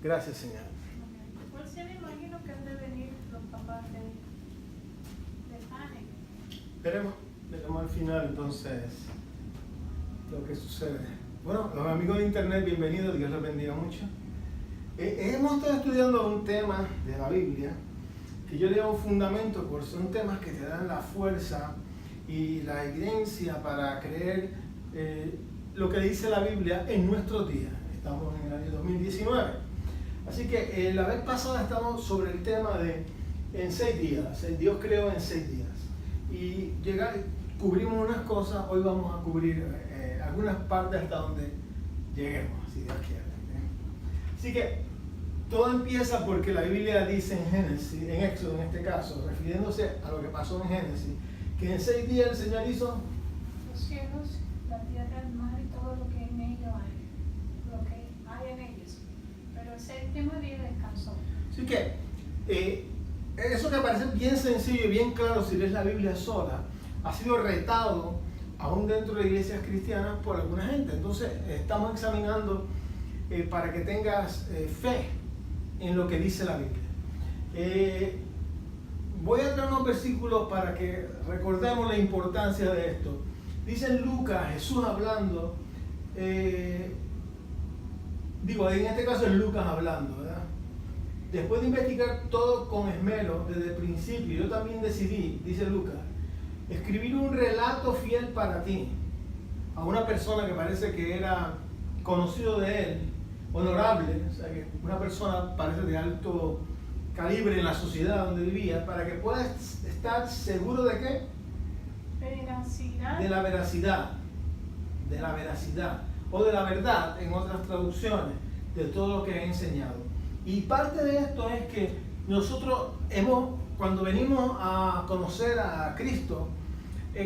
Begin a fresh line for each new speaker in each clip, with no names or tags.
Gracias, Señor.
Pues sí, me imagino que han de venir los papás de Fanny.
Veremos al final entonces lo que sucede. Bueno, los amigos de internet, bienvenidos, Dios los bendiga mucho. Hemos estado estudiando un tema de la Biblia que yo le llamo fundamento, porque son temas que te dan la fuerza y la evidencia para creer lo que dice la Biblia en nuestros días. Estamos en el año 2019. Así que la vez pasada estamos sobre el tema de en 6 días. Dios creó en 6 días. Y cubrimos unas cosas, hoy vamos a cubrir algunas partes hasta donde lleguemos, si Dios quiere. Así que todo empieza porque la Biblia dice en Génesis, en Éxodo en este caso, refiriéndose a lo que pasó en Génesis, que en 6 días el Señor hizo
los cielos, la tierra, el mar y todo lo que en ellos hay, lo que hay en ellos. Pero el 7º día descansó.
Así que eso que parece bien sencillo y bien claro si lees la Biblia sola, ha sido retado aún dentro de iglesias cristianas por alguna gente. Entonces estamos examinando para que tengas fe en lo que dice la Biblia. Voy a traer unos versículos para que recordemos la importancia de esto. Dice en Lucas, Jesús hablando, en este caso es Lucas hablando, ¿verdad? Después de investigar todo con esmero desde el principio, yo también decidí, dice Lucas, escribir un relato fiel para ti, a una persona que parece que era conocido de él, honorable, o sea que una persona parece de alto calibre en la sociedad donde vivía, para que puedas estar seguro de qué?
Veracidad.
De la veracidad, o de la verdad en otras traducciones, de todo lo que he enseñado. Y parte de esto es que nosotros cuando venimos a conocer a Cristo,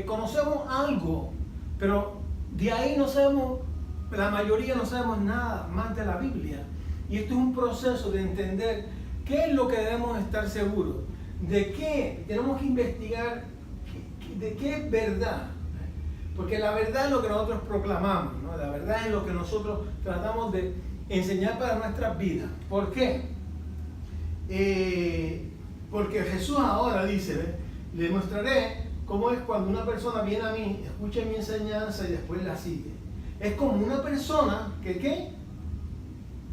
conocemos algo, pero de ahí no sabemos, la mayoría no sabemos nada más de la Biblia. Y esto es un proceso de entender qué es lo que debemos estar seguros, de qué tenemos que investigar, de qué es verdad. Porque la verdad es lo que nosotros proclamamos, ¿no? La verdad es lo que nosotros tratamos de enseñar para nuestras vidas. ¿Por qué? Porque Jesús ahora dice, le mostraré cómo es cuando una persona viene a mí, escucha mi enseñanza y después la sigue. Es como una persona que ¿qué?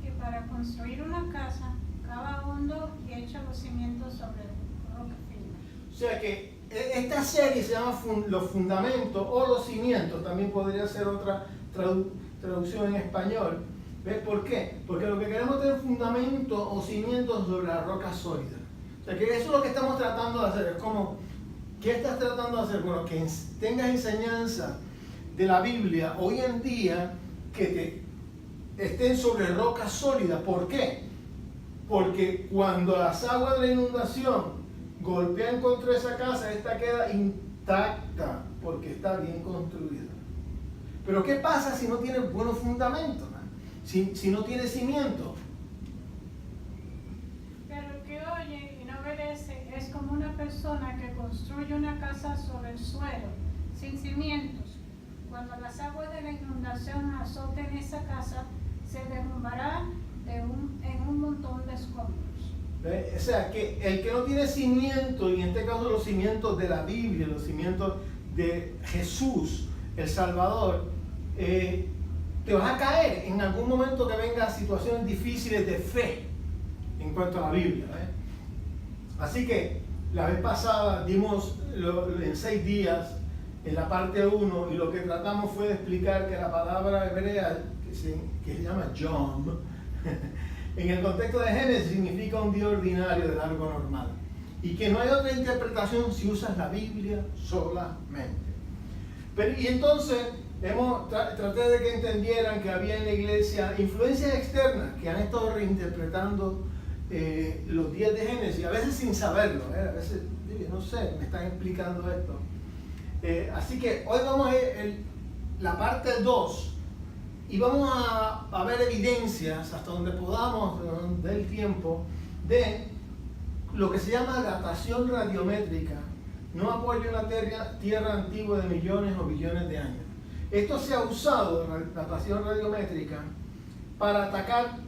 Que para construir una casa, cava hondo y echa los cimientos sobre roca firme.
O sea que esta serie se llama Los Fundamentos o Los Cimientos, también podría ser otra traducción en español. ¿Ves por qué? Porque lo que queremos es tener fundamentos o cimientos sobre la roca sólida. O sea que eso es lo que estamos tratando de hacer. Es como, ¿qué estás tratando de hacer? Bueno, que tengas enseñanza de la Biblia hoy en día que estén sobre roca sólida. ¿Por qué? Porque cuando las aguas de la inundación golpean contra esa casa, esta queda intacta porque está bien construida. Pero ¿qué pasa si no tiene buenos fundamentos? Si no tiene cimiento.
Pero el que oye y no obedece es como una persona que construye una casa sobre el suelo, sin cimientos. Cuando las aguas de la inundación azoten esa casa, se derrumbará en un montón de escombros.
O sea, que el que no tiene cimiento, y en este caso los cimientos de la Biblia, los cimientos de Jesús, el Salvador, te vas a caer en algún momento que vengan situaciones difíciles de fe en cuanto a la Biblia. Así que la vez pasada dimos en 6 días en la parte 1 y lo que tratamos fue de explicar que la palabra hebrea que se llama John en el contexto de Génesis significa un día ordinario de algo normal y que no hay otra interpretación si usas la Biblia solamente. Y entonces traté de que entendieran que había en la iglesia influencias externas que han estado reinterpretando los días de Génesis, a veces sin saberlo, a veces, no sé, me están explicando esto. Así que hoy vamos a ver la parte 2 y vamos a ver evidencias hasta donde podamos del tiempo de lo que se llama datación radiométrica. No apoyo una tierra antigua de millones o billones de años. Esto se ha usado, la datación radiométrica, para atacar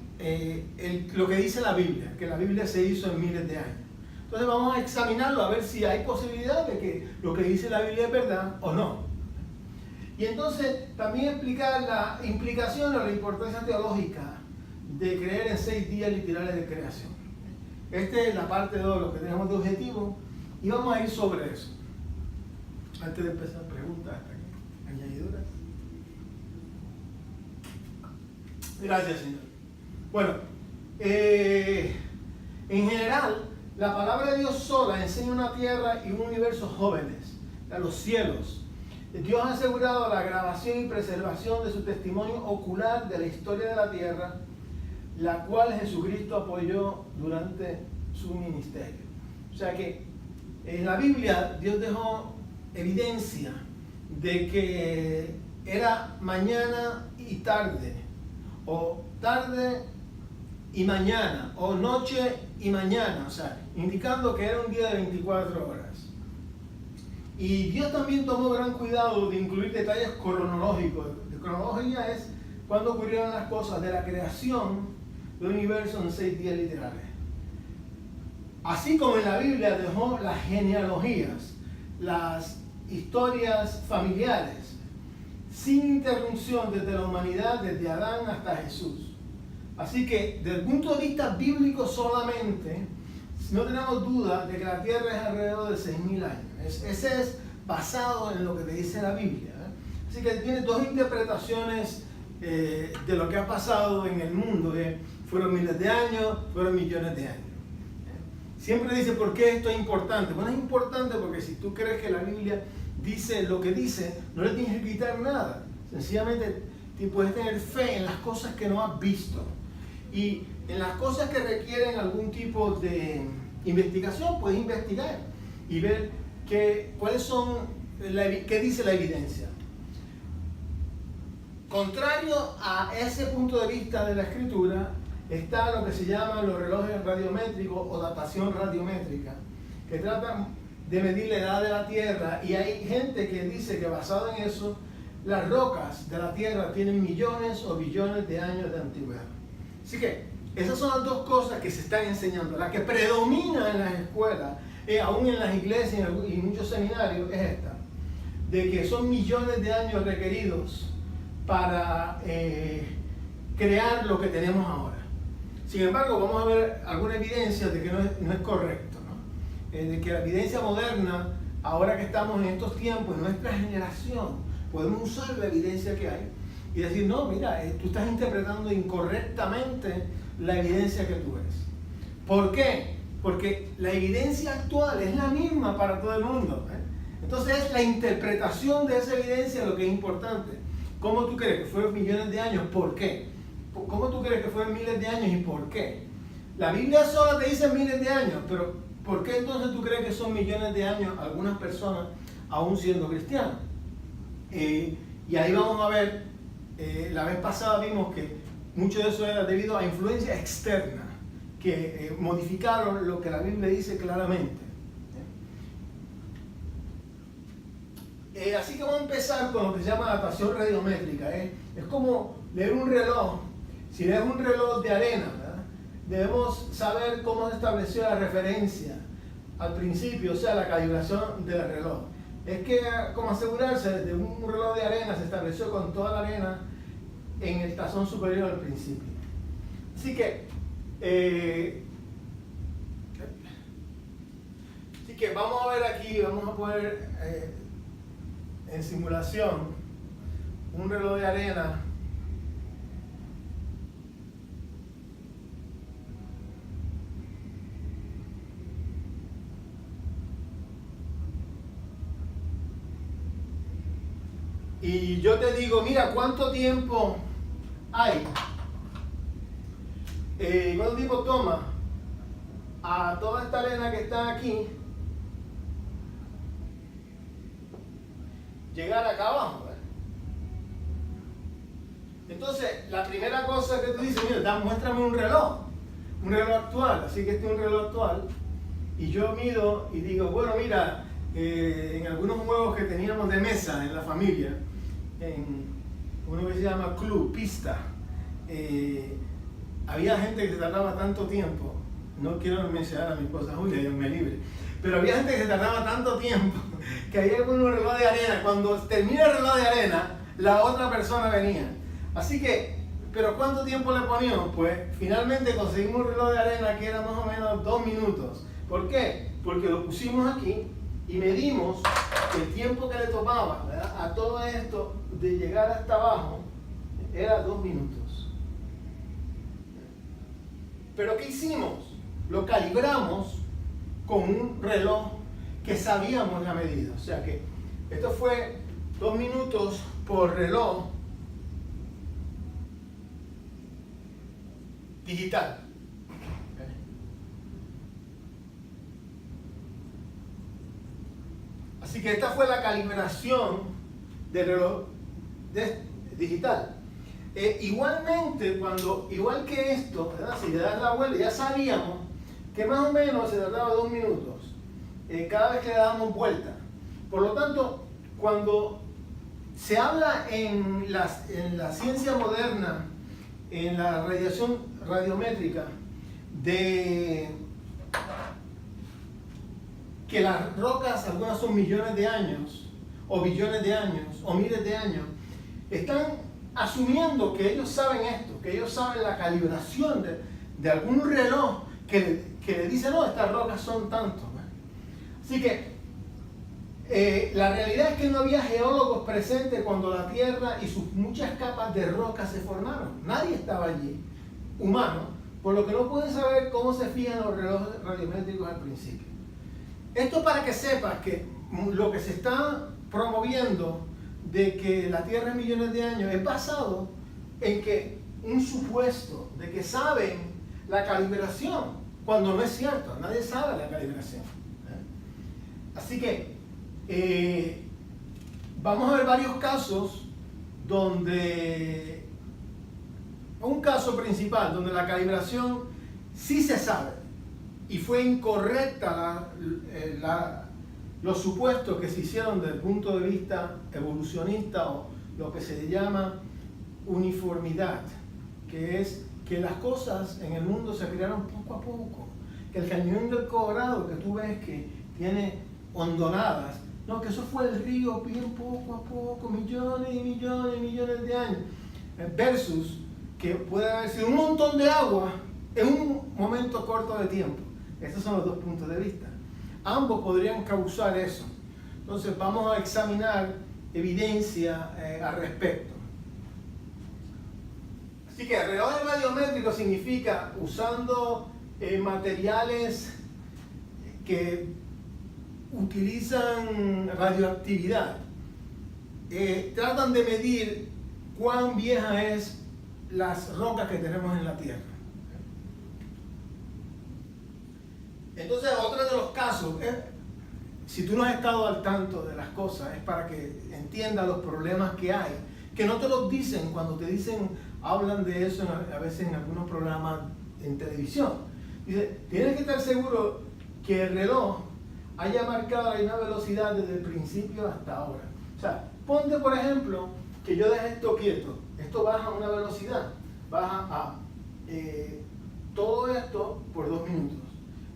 lo que dice la Biblia, que la Biblia se hizo en miles de años. Entonces vamos a examinarlo a ver si hay posibilidad de que lo que dice la Biblia es verdad o no. Y entonces también explicar la implicación o la importancia teológica de creer en 6 días literales de creación. Esta es la parte 2, lo que tenemos de objetivo, y vamos a ir sobre eso. Antes de empezar, preguntas, añadiduras. Gracias, Señor. Bueno, en general, la palabra de Dios sola enseña una tierra y un universo jóvenes, a los cielos. Dios ha asegurado la grabación y preservación de su testimonio ocular de la historia de la tierra, la cual Jesucristo apoyó durante su ministerio. O sea que en la Biblia Dios dejó evidencia de que era mañana y tarde, o tarde y mañana, o noche y mañana, o sea, indicando que era un día de 24 horas. Y Dios también tomó gran cuidado de incluir detalles cronológicos. La cronología es cuando ocurrieron las cosas de la creación del universo en 6 días literales. Así como en la Biblia dejó las genealogías, las historias familiares, sin interrupción desde la humanidad, desde Adán hasta Jesús. Así que, desde el punto de vista bíblico solamente, no tenemos duda de que la Tierra es alrededor de 6.000 años. Ese es basado en lo que te dice la Biblia. Así que tiene 2 interpretaciones de lo que ha pasado en el mundo. Fueron miles de años, fueron millones de años. Siempre dice, ¿por qué esto es importante? Bueno, es importante porque si tú crees que la Biblia dice lo que dice, no le tienes que quitar nada. Sencillamente puedes tener fe en las cosas que no has visto. Y en las cosas que requieren algún tipo de investigación, puedes investigar y ver qué dice la evidencia. Contrario a ese punto de vista de la Escritura, está lo que se llama los relojes radiométricos o datación radiométrica, que tratan de medir la edad de la Tierra, y hay gente que dice que basado en eso, las rocas de la Tierra tienen millones o billones de años de antigüedad. Así que esas son las 2 cosas que se están enseñando. La que predomina en las escuelas, aún en las iglesias y muchos seminarios, es esta, de que son millones de años requeridos para crear lo que tenemos ahora. Sin embargo, vamos a ver alguna evidencia de que no es correcto, ¿no? De que la evidencia moderna, ahora que estamos en estos tiempos, en nuestra generación, podemos usar la evidencia que hay y decir, no, mira, tú estás interpretando incorrectamente la evidencia que tú ves. ¿Por qué? Porque la evidencia actual es la misma para todo el mundo, ¿eh? Entonces es la interpretación de esa evidencia lo que es importante. ¿Cómo tú crees que fueron millones de años? ¿Por qué? ¿Cómo tú crees que fueron miles de años y por qué? La Biblia sola te dice miles de años, pero ¿por qué entonces tú crees que son millones de años algunas personas aún siendo cristianos? Y ahí vamos a ver, la vez pasada vimos que mucho de eso era debido a influencia externa, que modificaron lo que la Biblia dice claramente. Así que vamos a empezar con lo que se llama datación radiométrica. Es como leer un reloj. Si lees un reloj de arena, ¿verdad? Debemos saber cómo se estableció la referencia al principio, o sea, la calibración del reloj. Es que, como asegurarse, de un reloj de arena se estableció con toda la arena en el tazón superior al principio. Así que vamos a ver aquí, vamos a poner en simulación un reloj de arena y yo te digo, mira, ¿cuánto tiempo hay? ¿Cuánto tiempo toma a toda esta arena que está aquí llegar acá abajo? Entonces, la primera cosa que tú dices, mira, muéstrame un reloj actual, así que este es un reloj actual, y yo mido y digo, bueno, mira, en algunos juegos que teníamos de mesa en la familia, en uno que se llama club, pista, había gente que se tardaba tanto tiempo, no quiero mencionar a mi esposa Julia, Dios me libre, pero había gente que se tardaba tanto tiempo que había un reloj de arena, cuando termina el reloj de arena, la otra persona venía. Así que, ¿pero cuánto tiempo le poníamos? Pues finalmente conseguimos un reloj de arena que era más o menos 2 minutos. ¿Por qué? Porque lo pusimos aquí y medimos el tiempo que le tomaba, ¿verdad?, a todo esto de llegar hasta abajo era 2 minutos. ¿Pero qué hicimos? Lo calibramos con un reloj que sabíamos la medida. O sea que esto fue 2 minutos por reloj digital. Así que esta fue la calibración del reloj digital. Igualmente, igual que esto, ¿verdad?, si le das la vuelta, ya sabíamos que más o menos se tardaba 2 minutos cada vez que le dábamos vuelta. Por lo tanto, cuando se habla en la ciencia moderna, en la radiación radiométrica, de que las rocas, algunas son millones de años, o billones de años, o miles de años, están asumiendo que ellos saben esto, que ellos saben la calibración de algún reloj que le dice, no, estas rocas son tanto. Así que la realidad es que no había geólogos presentes cuando la Tierra y sus muchas capas de roca se formaron. Nadie estaba allí, humano, por lo que no pueden saber cómo se fijan los relojes radiométricos al principio. Esto para que sepas que lo que se está promoviendo de que la Tierra es millones de años es basado en que un supuesto de que saben la calibración, cuando no es cierto, nadie sabe la calibración. Así que vamos a ver varios casos donde, un caso principal donde la calibración sí se sabe y fue incorrecta los supuestos que se hicieron desde el punto de vista evolucionista, o lo que se llama uniformidad, que es que las cosas en el mundo se crearon poco a poco, que el cañón del Colorado que tú ves que tiene hondonadas, no, que eso fue el río bien poco a poco, millones y millones y millones de años, versus que puede haber sido un montón de agua en un momento corto de tiempo. Estos son los dos puntos de vista. Ambos podrían causar eso. Entonces vamos a examinar evidencia al respecto. Así que reloj radiométrico significa usando materiales que utilizan radioactividad. Tratan de medir cuán vieja es las rocas que tenemos en la Tierra. Entonces, otro de los casos, si tú no has estado al tanto de las cosas, es para que entiendas los problemas que hay, que no te los dicen cuando te dicen, hablan de eso a veces en algunos programas en televisión. Dice, tienes que estar seguro que el reloj haya marcado la misma velocidad desde el principio hasta ahora. O sea, ponte por ejemplo que yo deje esto quieto, esto baja a una velocidad, baja a todo esto por 2 minutos.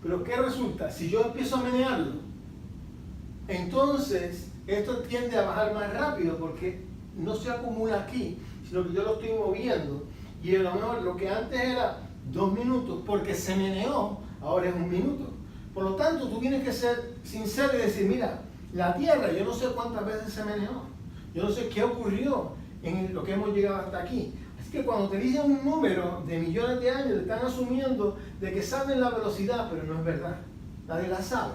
Pero ¿qué resulta? Si yo empiezo a menearlo, entonces esto tiende a bajar más rápido porque no se acumula aquí, sino que yo lo estoy moviendo. Y a lo mejor lo que antes era 2 minutos, porque se meneó, ahora es 1 minuto. Por lo tanto, tú tienes que ser sincero y decir, mira, la Tierra, yo no sé cuántas veces se meneó, yo no sé qué ocurrió en lo que hemos llegado hasta aquí. Así que cuando te dicen un número de millones de años, te están asumiendo de que saben la velocidad, pero no es verdad. Nadie la sabe.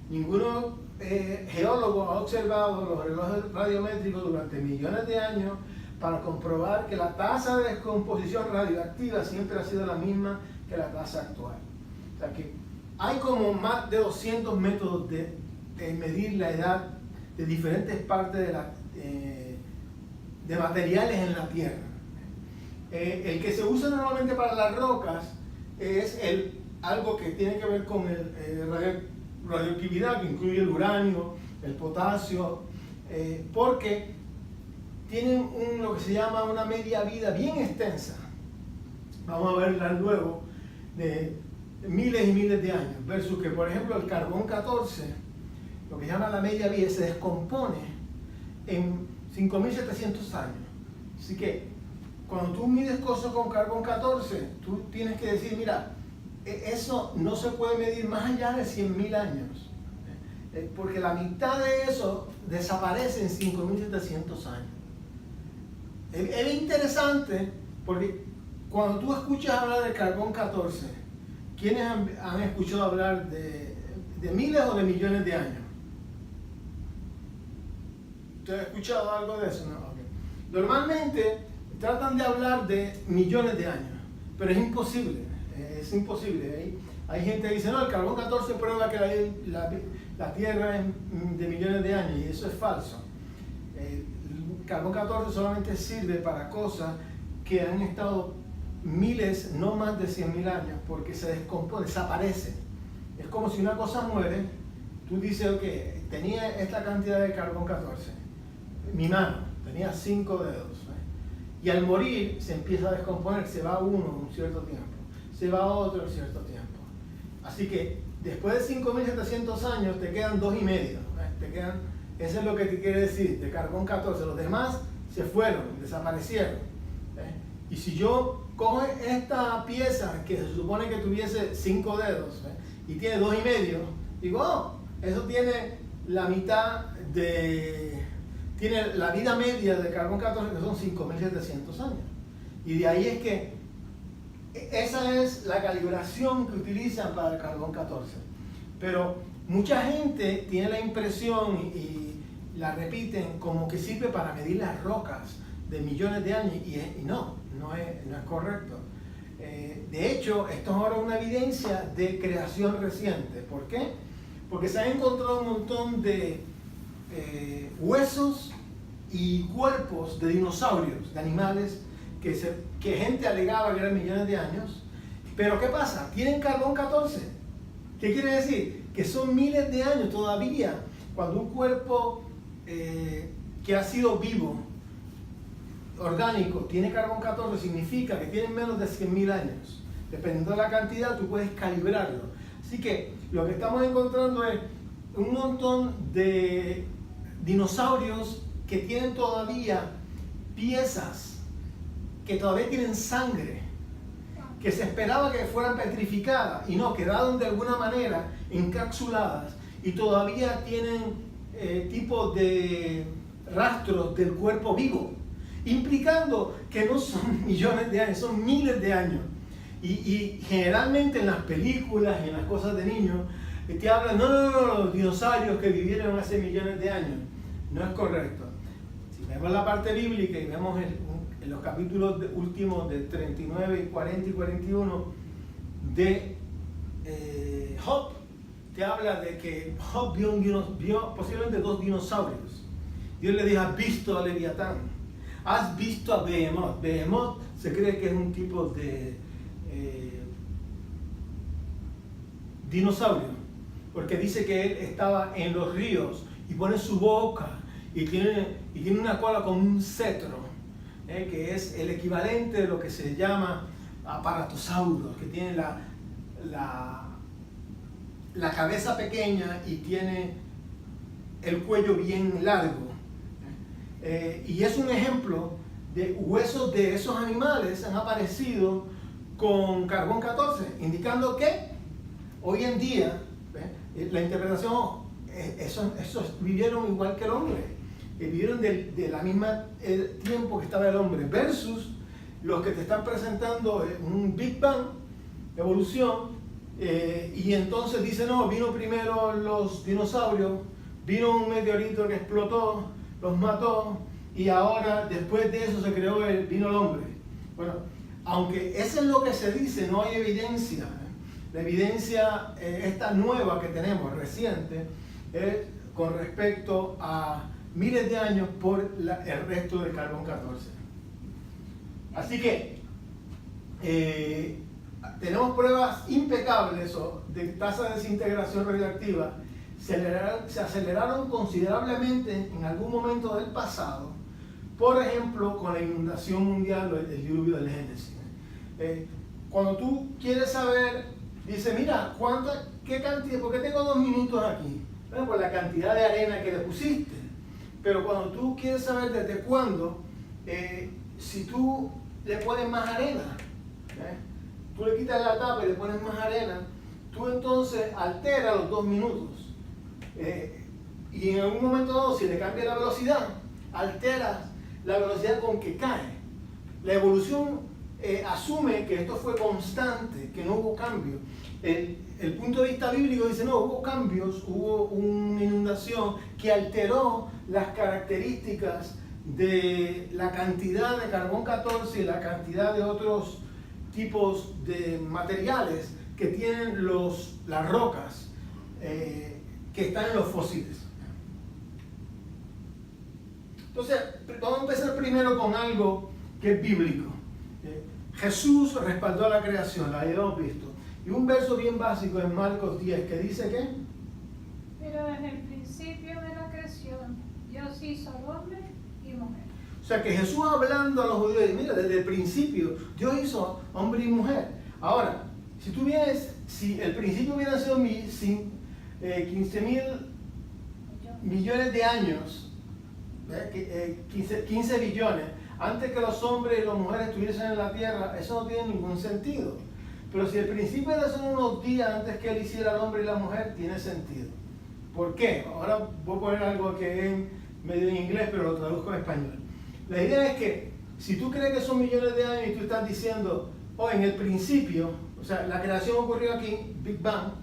Ninguno geólogo ha observado los relojes radiométricos durante millones de años para comprobar que la tasa de descomposición radioactiva siempre ha sido la misma que la tasa actual. O sea que hay como más de 200 métodos de medir la edad de diferentes partes de materiales en la Tierra. El que se usa normalmente para las rocas es algo que tiene que ver con radioactividad, que incluye el uranio, el potasio, porque tienen lo que se llama una media vida bien extensa. vamos a verlas luego, de miles y miles de años, versus que, por ejemplo, el carbón 14, lo que llama la media vida, se descompone en 5.700 años. Así que, cuando tú mides cosas con carbón 14, tú tienes que decir, mira, eso no se puede medir más allá de 100.000 años, porque la mitad de eso desaparece en 5.700 años. Es interesante, porque cuando tú escuchas hablar de carbón 14, ¿quiénes han escuchado hablar de miles o de millones de años? ¿Usted ha escuchado algo de eso? No. Okay. Normalmente tratan de hablar de millones de años, pero es imposible. Es imposible. Hay gente que dice, no, el carbón 14 prueba que la Tierra es de millones de años, y eso es falso. El carbón 14 solamente sirve para cosas que han estado miles, no más de 100.000 años, porque se descompone, desaparece. Es como si una cosa muere, tú dices, ok, tenía esta cantidad de carbón 14, mi mano tenía 5 dedos, y al morir se empieza a descomponer, se va uno un cierto tiempo, se va otro un cierto tiempo. Así que después de 5.700 años te quedan 2,5, eso es lo que te quiere decir, de carbón 14, los demás se fueron, desaparecieron. Y si yo cojo esta pieza que se supone que tuviese 5 dedos y tiene 2,5, digo, oh, eso tiene la mitad tiene la vida media de carbón 14, que son 5.700 años. Y de ahí es que esa es la calibración que utilizan para el carbón 14. Pero mucha gente tiene la impresión y la repiten como que sirve para medir las rocas de millones de años, y no es correcto. De hecho, esto es ahora una evidencia de creación reciente. ¿Por qué? Porque se han encontrado un montón de huesos y cuerpos de dinosaurios, de animales que gente alegaba que eran millones de años. Pero ¿qué pasa? Tienen carbón 14. ¿Qué quiere decir? Que son miles de años todavía. Cuando un cuerpo que ha sido vivo, orgánico, tiene carbón 14, significa que tiene menos de 100.000 años. Dependiendo de la cantidad, tú puedes calibrarlo. Así que lo que estamos encontrando es un montón de dinosaurios que tienen todavía piezas, que todavía tienen sangre, que se esperaba que fueran petrificadas, y no, quedaron de alguna manera encapsuladas, y todavía tienen tipo de rastros del cuerpo vivo, implicando que no son millones de años, son miles de años. Y generalmente en las películas y en las cosas de niños te hablan, no, los dinosaurios que vivieron hace millones de años. No es correcto. Si vemos la parte bíblica y vemos en los capítulos últimos de 39, 40 y 41 de Job, te habla de que Job vio posiblemente 2 dinosaurios. Dios le dijo, ¿has visto a Leviatán? ¿Has visto a Behemoth? Behemoth se cree que es un tipo de dinosaurio, porque dice que él estaba en los ríos y pone su boca y tiene una cola con un cetro, que es el equivalente de lo que se llama aparatosauros, que tiene la cabeza pequeña y tiene el cuello bien largo. Y es un ejemplo de huesos de esos animales han aparecido con carbón 14, indicando que hoy en día la interpretación, esos vivieron igual que el hombre, vivieron de la misma tiempo que estaba el hombre, versus los que te están presentando un Big Bang, evolución, y entonces dicen, no, vino primero los dinosaurios, vino un meteorito que explotó, los mató, y ahora después de eso se creó vino el hombre. Bueno, aunque eso es lo que se dice, no hay evidencia. La evidencia esta nueva que tenemos, reciente, es con respecto a miles de años por el resto del carbón 14. Así que tenemos pruebas impecables de tasa de desintegración radioactiva. Se aceleraron considerablemente en algún momento del pasado, por ejemplo con la inundación mundial o el diluvio del Génesis. Cuando tú quieres saber, dice, mira, ¿qué cantidad? ¿Por qué tengo 2 minutos aquí? Bueno, por la cantidad de arena que le pusiste. Pero cuando tú quieres saber desde cuándo, si tú le pones más arena, tú le quitas la tapa y le pones más arena, tú entonces alteras los 2 minutos. Y en algún momento dado, si le cambia la velocidad, alteras la velocidad con que cae. La evolución asume que esto fue constante, que no hubo cambio. El punto de vista bíblico dice, no, hubo cambios, hubo una inundación que alteró las características de la cantidad de carbón 14 y la cantidad de otros tipos de materiales que tienen las rocas que están en los fósiles. Entonces, vamos a empezar primero con algo que es bíblico. Jesús respaldó la creación, la habíamos visto. Y un verso bien básico en Marcos 10 que dice que
pero desde el principio de la creación, Dios hizo hombre y mujer.
o sea que Jesús hablando a los judíos, mira, desde el principio Dios hizo hombre y mujer. Ahora, si tú vienes, si el principio hubiera sido 15.000 millones de años, 15 billones, antes que los hombres y las mujeres estuviesen en la tierra, eso no tiene ningún sentido. Pero si el principio era solo unos días antes que él hiciera el hombre y la mujer, tiene sentido. ¿Por qué? Ahora voy a poner algo que es medio en inglés, pero lo traduzco en español. La idea es que si tú crees que son millones de años y tú estás diciendo, en el principio, o sea, la creación ocurrió aquí, Big Bang,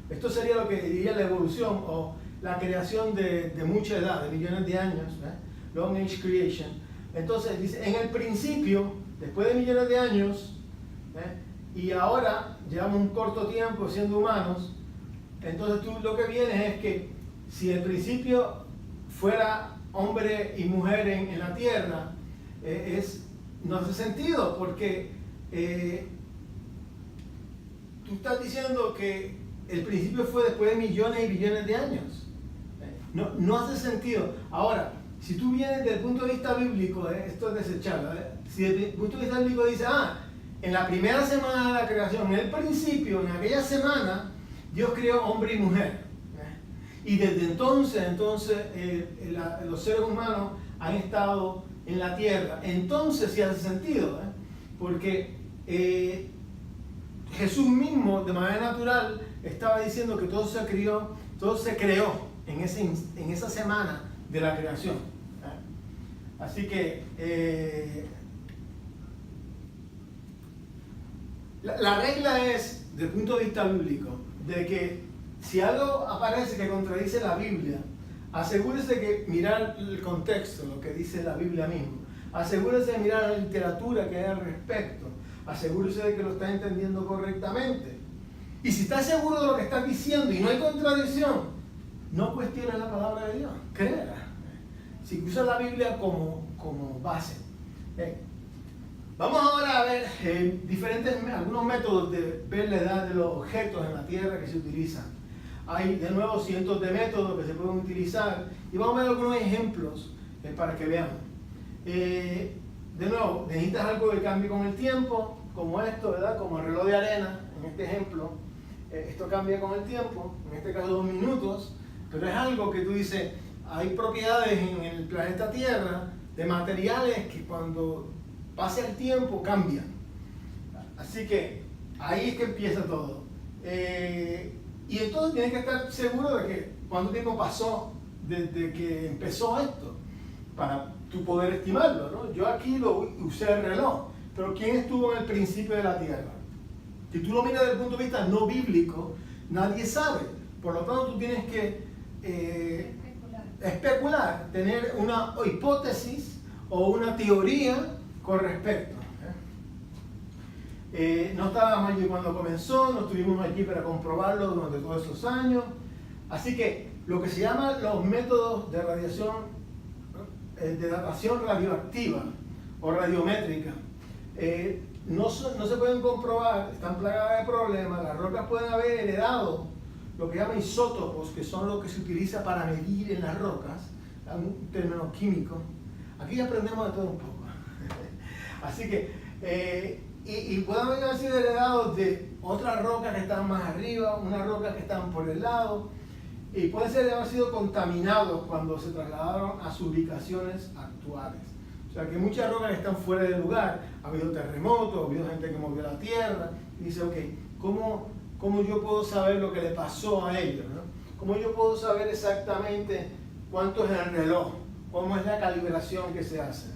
esto sería lo que diría la evolución o la creación de mucha edad, de millones de años, Long Age Creation. Entonces dice, en el principio, después de millones de años, y ahora llevamos un corto tiempo siendo humanos, entonces tú lo que vienes es que si el principio fuera hombre y mujer en la tierra, no hace sentido, porque tú estás diciendo que el principio fue después de millones y billones de años. No hace sentido. Ahora, si tú vienes desde el punto de vista bíblico, esto es desechable, si desde el punto de vista bíblico dice, en la primera semana de la creación, en el principio, en aquella semana, Dios creó hombre y mujer. Y desde entonces los seres humanos han estado en la tierra. Entonces sí hace sentido, porque Jesús mismo, de manera natural, estaba diciendo que todo se creó en esa semana de la creación. Así que la regla es, desde el punto de vista bíblico, de que si algo aparece que contradice la Biblia, asegúrese de mirar el contexto, lo que dice la Biblia mismo. Asegúrese de mirar la literatura que hay al respecto. Asegúrese de que lo está entendiendo correctamente. Y si está seguro de lo que está diciendo y no hay contradicción, no cuestione la palabra de Dios, créela. Si usa la Biblia como base. Vamos ahora a ver algunos métodos de ver la edad de los objetos en la Tierra que se utilizan. Hay de nuevo cientos de métodos que se pueden utilizar y vamos a ver algunos ejemplos para que veamos. De nuevo, necesitas algo que cambie con el tiempo, como esto, ¿verdad? Como el reloj de arena, en este ejemplo. Esto cambia con el tiempo, en este caso 2 minutos, pero es algo que tú dices, hay propiedades en el planeta Tierra de materiales que cuando pase el tiempo cambian. Así que ahí es que empieza todo. Y entonces tienes que estar seguro de que cuánto tiempo pasó desde que empezó esto, para tú poder estimarlo, ¿no? Yo aquí usé el reloj, pero ¿quién estuvo en el principio de la Tierra? Si tú lo miras desde el punto de vista no bíblico, nadie sabe. Por lo tanto, tú tienes que especular, tener una hipótesis o una teoría con respecto. No estábamos allí cuando comenzó, no estuvimos allí para comprobarlo durante todos esos años. Así que lo que se llama los métodos de radiación, de datación radioactiva o radiométrica, no se pueden comprobar, están plagadas de problemas. Las rocas pueden haber heredado lo que llaman isótopos, que son lo que se utiliza para medir en las rocas, un término químico. Aquí aprendemos de todo un poco. Así que, y pueden haber sido heredados de otras rocas que están más arriba, unas rocas que están por el lado, y pueden haber sido contaminados cuando se trasladaron a sus ubicaciones actuales. O sea que muchas rocas están fuera de lugar, ha habido terremotos, ha habido gente que movió la tierra, y dice, ok, ¿cómo yo puedo saber lo que le pasó a ellos, ¿no? ¿Cómo yo puedo saber exactamente cuánto es el reloj? ¿Cómo es la calibración que se hace?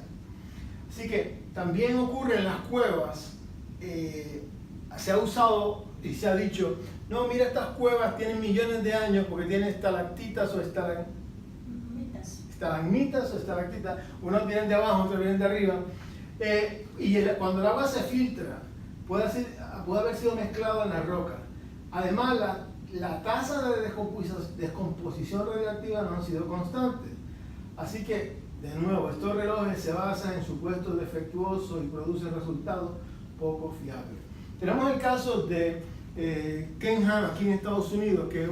Así que también ocurre en las cuevas, se ha usado y se ha dicho, no, mira, estas cuevas tienen millones de años porque tienen estalactitas o estalagmitas o estalactitas, unos vienen de abajo, otros vienen de arriba, y cuando el agua se filtra, puede haber sido mezclado en la roca. Además, la tasa de descomposición radioactiva no ha sido constante. Así que, de nuevo, estos relojes se basan en supuestos defectuosos y producen resultados poco fiables. Tenemos el caso de Ken Ham aquí en Estados Unidos, que es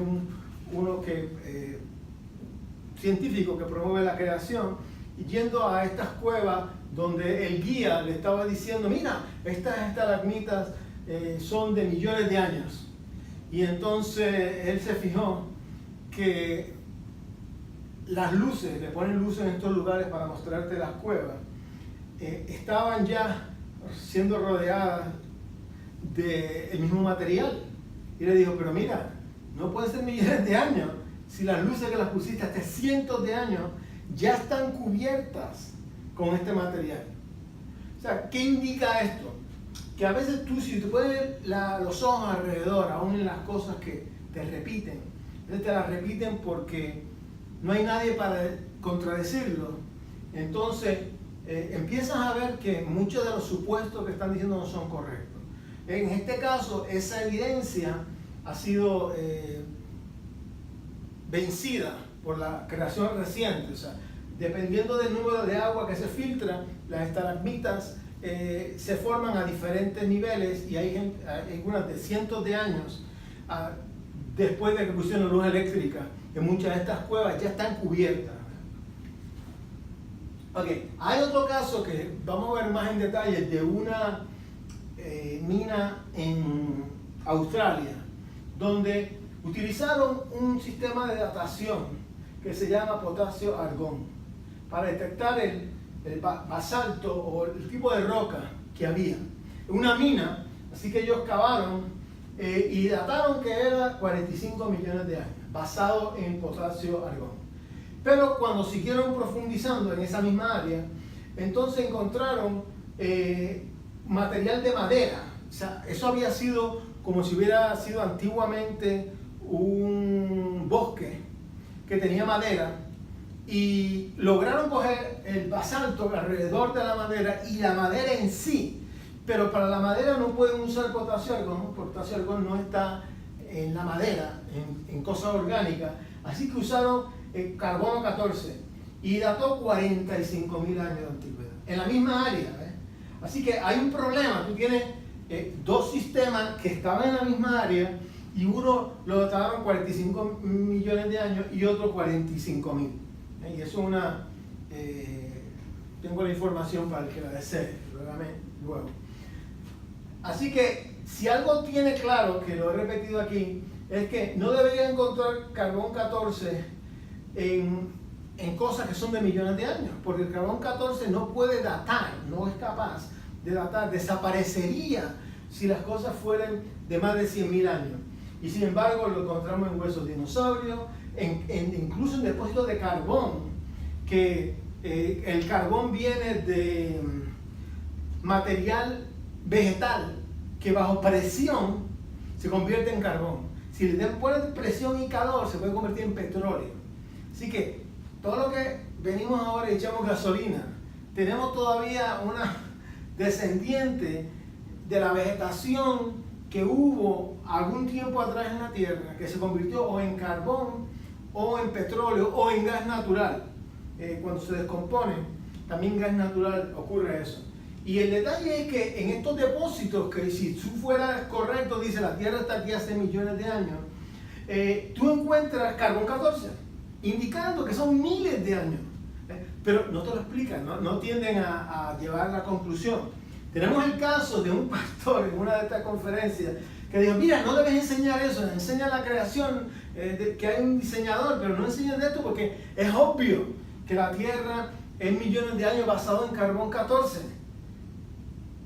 científico que promueve la creación, y yendo a estas cuevas donde el guía le estaba diciendo, mira, estas estalagmitas son de millones de años. Y entonces él se fijó que las luces, le ponen luces en estos lugares para mostrarte las cuevas, estaban ya siendo rodeadas del mismo material. Y le dijo, pero mira, no pueden ser millones de años si las luces que las pusiste hace cientos de años ya están cubiertas con este material. O sea, ¿qué indica esto? Que a veces tú, si te puedes ver los ojos alrededor, aún en las cosas que te repiten, entonces te las repiten porque no hay nadie para contradecirlo, entonces empiezas a ver que muchos de los supuestos que están diciendo no son correctos. En este caso, esa evidencia ha sido vencida por la creación reciente. O sea, dependiendo del número de agua que se filtra, las estalagmitas se forman a diferentes niveles y hay algunas de cientos de años después de que pusieron luz eléctrica, que muchas de estas cuevas ya están cubiertas. Ok, hay otro caso que vamos a ver más en detalle de una mina en Australia, donde utilizaron un sistema de datación que se llama potasio-argón para detectar el basalto o el tipo de roca que había. Una mina, así que ellos cavaron y dataron que era 45 millones de años, basado en potasio-argón. Pero cuando siguieron profundizando en esa misma área, entonces encontraron material de madera. O sea, eso había sido como si hubiera sido antiguamente un bosque que tenía madera, y lograron coger el basalto alrededor de la madera y la madera en sí. Pero para la madera no pueden usar potasio-argón, porque potasio-argón no está en la madera, en cosas orgánicas. Así que usaron carbono 14 y dató 45.000 años de antigüedad, en la misma área, ¿eh? Así que hay un problema. Tú tienes dos sistemas que estaban en la misma área y uno lo dataron 45 millones de años y otro 45.000. Y eso es una... tengo la información para el que la desee, luego. Así que si algo tiene claro, que lo he repetido aquí, es que no debería encontrar carbón 14 en cosas que son de millones de años, porque el carbón 14 no puede datar, no es capaz de datar, desaparecería si las cosas fueran de más de 100.000 años. Y sin embargo lo encontramos en huesos de dinosaurios, incluso en depósitos de carbón, que el carbón viene de material vegetal que bajo presión se convierte en carbón. Si le ponen presión y calor, se puede convertir en petróleo. Así que todo lo que venimos ahora y echamos gasolina, tenemos todavía una descendiente de la vegetación que hubo algún tiempo atrás en la Tierra, que se convirtió o en carbón, o en petróleo, o en gas natural. Cuando se descompone, también gas natural ocurre eso. Y el detalle es que en estos depósitos, que si tú fueras correcto, dice la Tierra está aquí hace millones de años, tú encuentras carbón 14, indicando que son miles de años. Pero no te lo explican, no tienden a llevar la conclusión. Tenemos el caso de un pastor en una de estas conferencias que dijo, mira, no debes enseñar eso, enseña la creación, que hay un diseñador, pero no enseñes de esto porque es obvio que la Tierra es millones de años basado en carbón 14.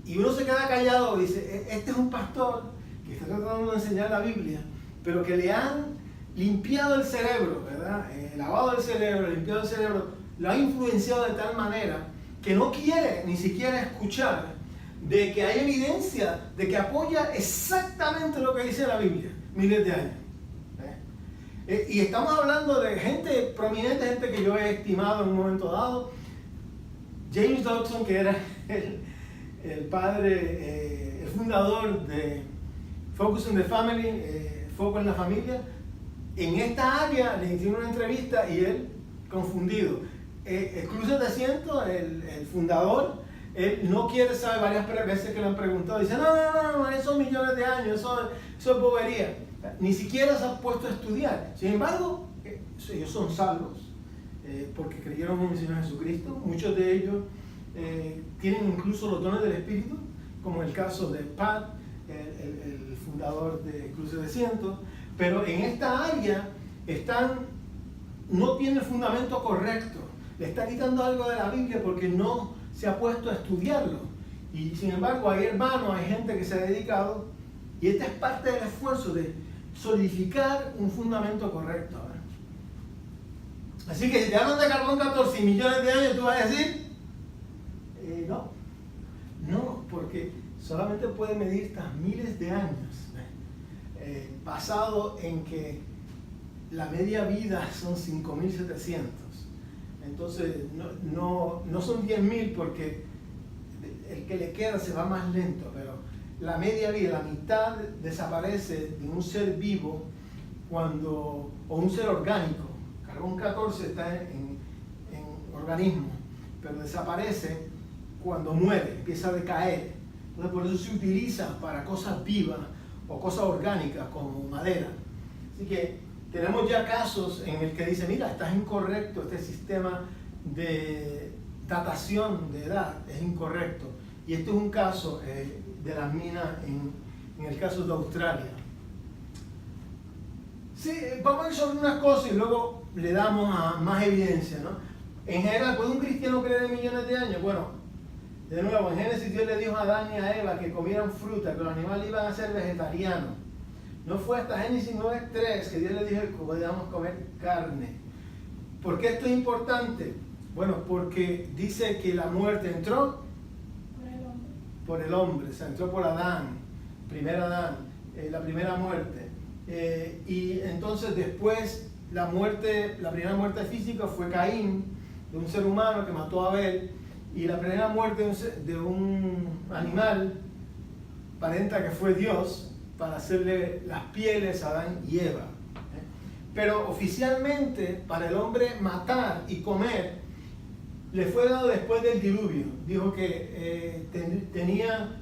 Y uno se queda callado y dice, este es un pastor que está tratando de enseñar la Biblia, pero que le han limpiado el cerebro, ¿verdad? Lavado el cerebro, limpiado el cerebro, lo ha influenciado de tal manera que no quiere ni siquiera escuchar de que hay evidencia de que apoya exactamente lo que dice la Biblia, miles de años. Y estamos hablando de gente prominente, gente que yo he estimado en un momento dado. James Dobson, que era el padre, el fundador de Focus on the Family, Foco en la Familia, en esta área le hicieron una entrevista y él confundido. Cruz de Asiento, el fundador, él no quiere saber, varias veces que le han preguntado, dice, no, esos millones de años, eso es bobería. Ni siquiera se han puesto a estudiar. Sin embargo, ellos son salvos, porque creyeron en el Señor Jesucristo. Muchos de ellos tienen incluso los dones del Espíritu, como el caso de Pat, el fundador de Cruz de Asiento. Pero en esta área no tiene el fundamento correcto. Le está quitando algo de la Biblia porque no se ha puesto a estudiarlo. Y sin embargo hay hermanos, hay gente que se ha dedicado, y esta es parte del esfuerzo de solidificar un fundamento correcto. Así que si te hablan de carbón 14 y millones de años, tú vas a decir, no, porque solamente puede medir estas miles de años, basado en que la media vida son 5.700. Entonces no son 10.000 porque el que le queda se va más lento, pero la media vida, la mitad desaparece de un ser vivo o un ser orgánico. Carbón 14 está en organismo, pero desaparece cuando muere, empieza a decaer. Entonces por eso se utiliza para cosas vivas o cosas orgánicas como madera. Así que tenemos ya casos en el que dice, mira, estás incorrecto, este sistema de datación de edad es incorrecto. Y este es un caso de las minas en el caso de Australia. Sí, vamos a ir sobre unas cosas y luego le damos a más evidencia, ¿no? En general, ¿puede un cristiano creer en millones de años? Bueno, de nuevo, en Génesis Dios le dijo a Adán y a Eva que comieran fruta, que los animales iban a ser vegetarianos. No fue hasta Génesis 9:3 que Dios le dijo que podíamos comer carne. ¿Por qué esto es importante? Bueno, porque dice que la muerte entró por el hombre, o sea, entró por Adán, la primera muerte. Y entonces después la primera muerte física fue Caín, de un ser humano que mató a Abel, y la primera muerte de un animal aparenta que fue Dios para hacerle las pieles a Adán y Eva. Pero oficialmente para el hombre matar y comer le fue dado después del diluvio. Dijo que tenía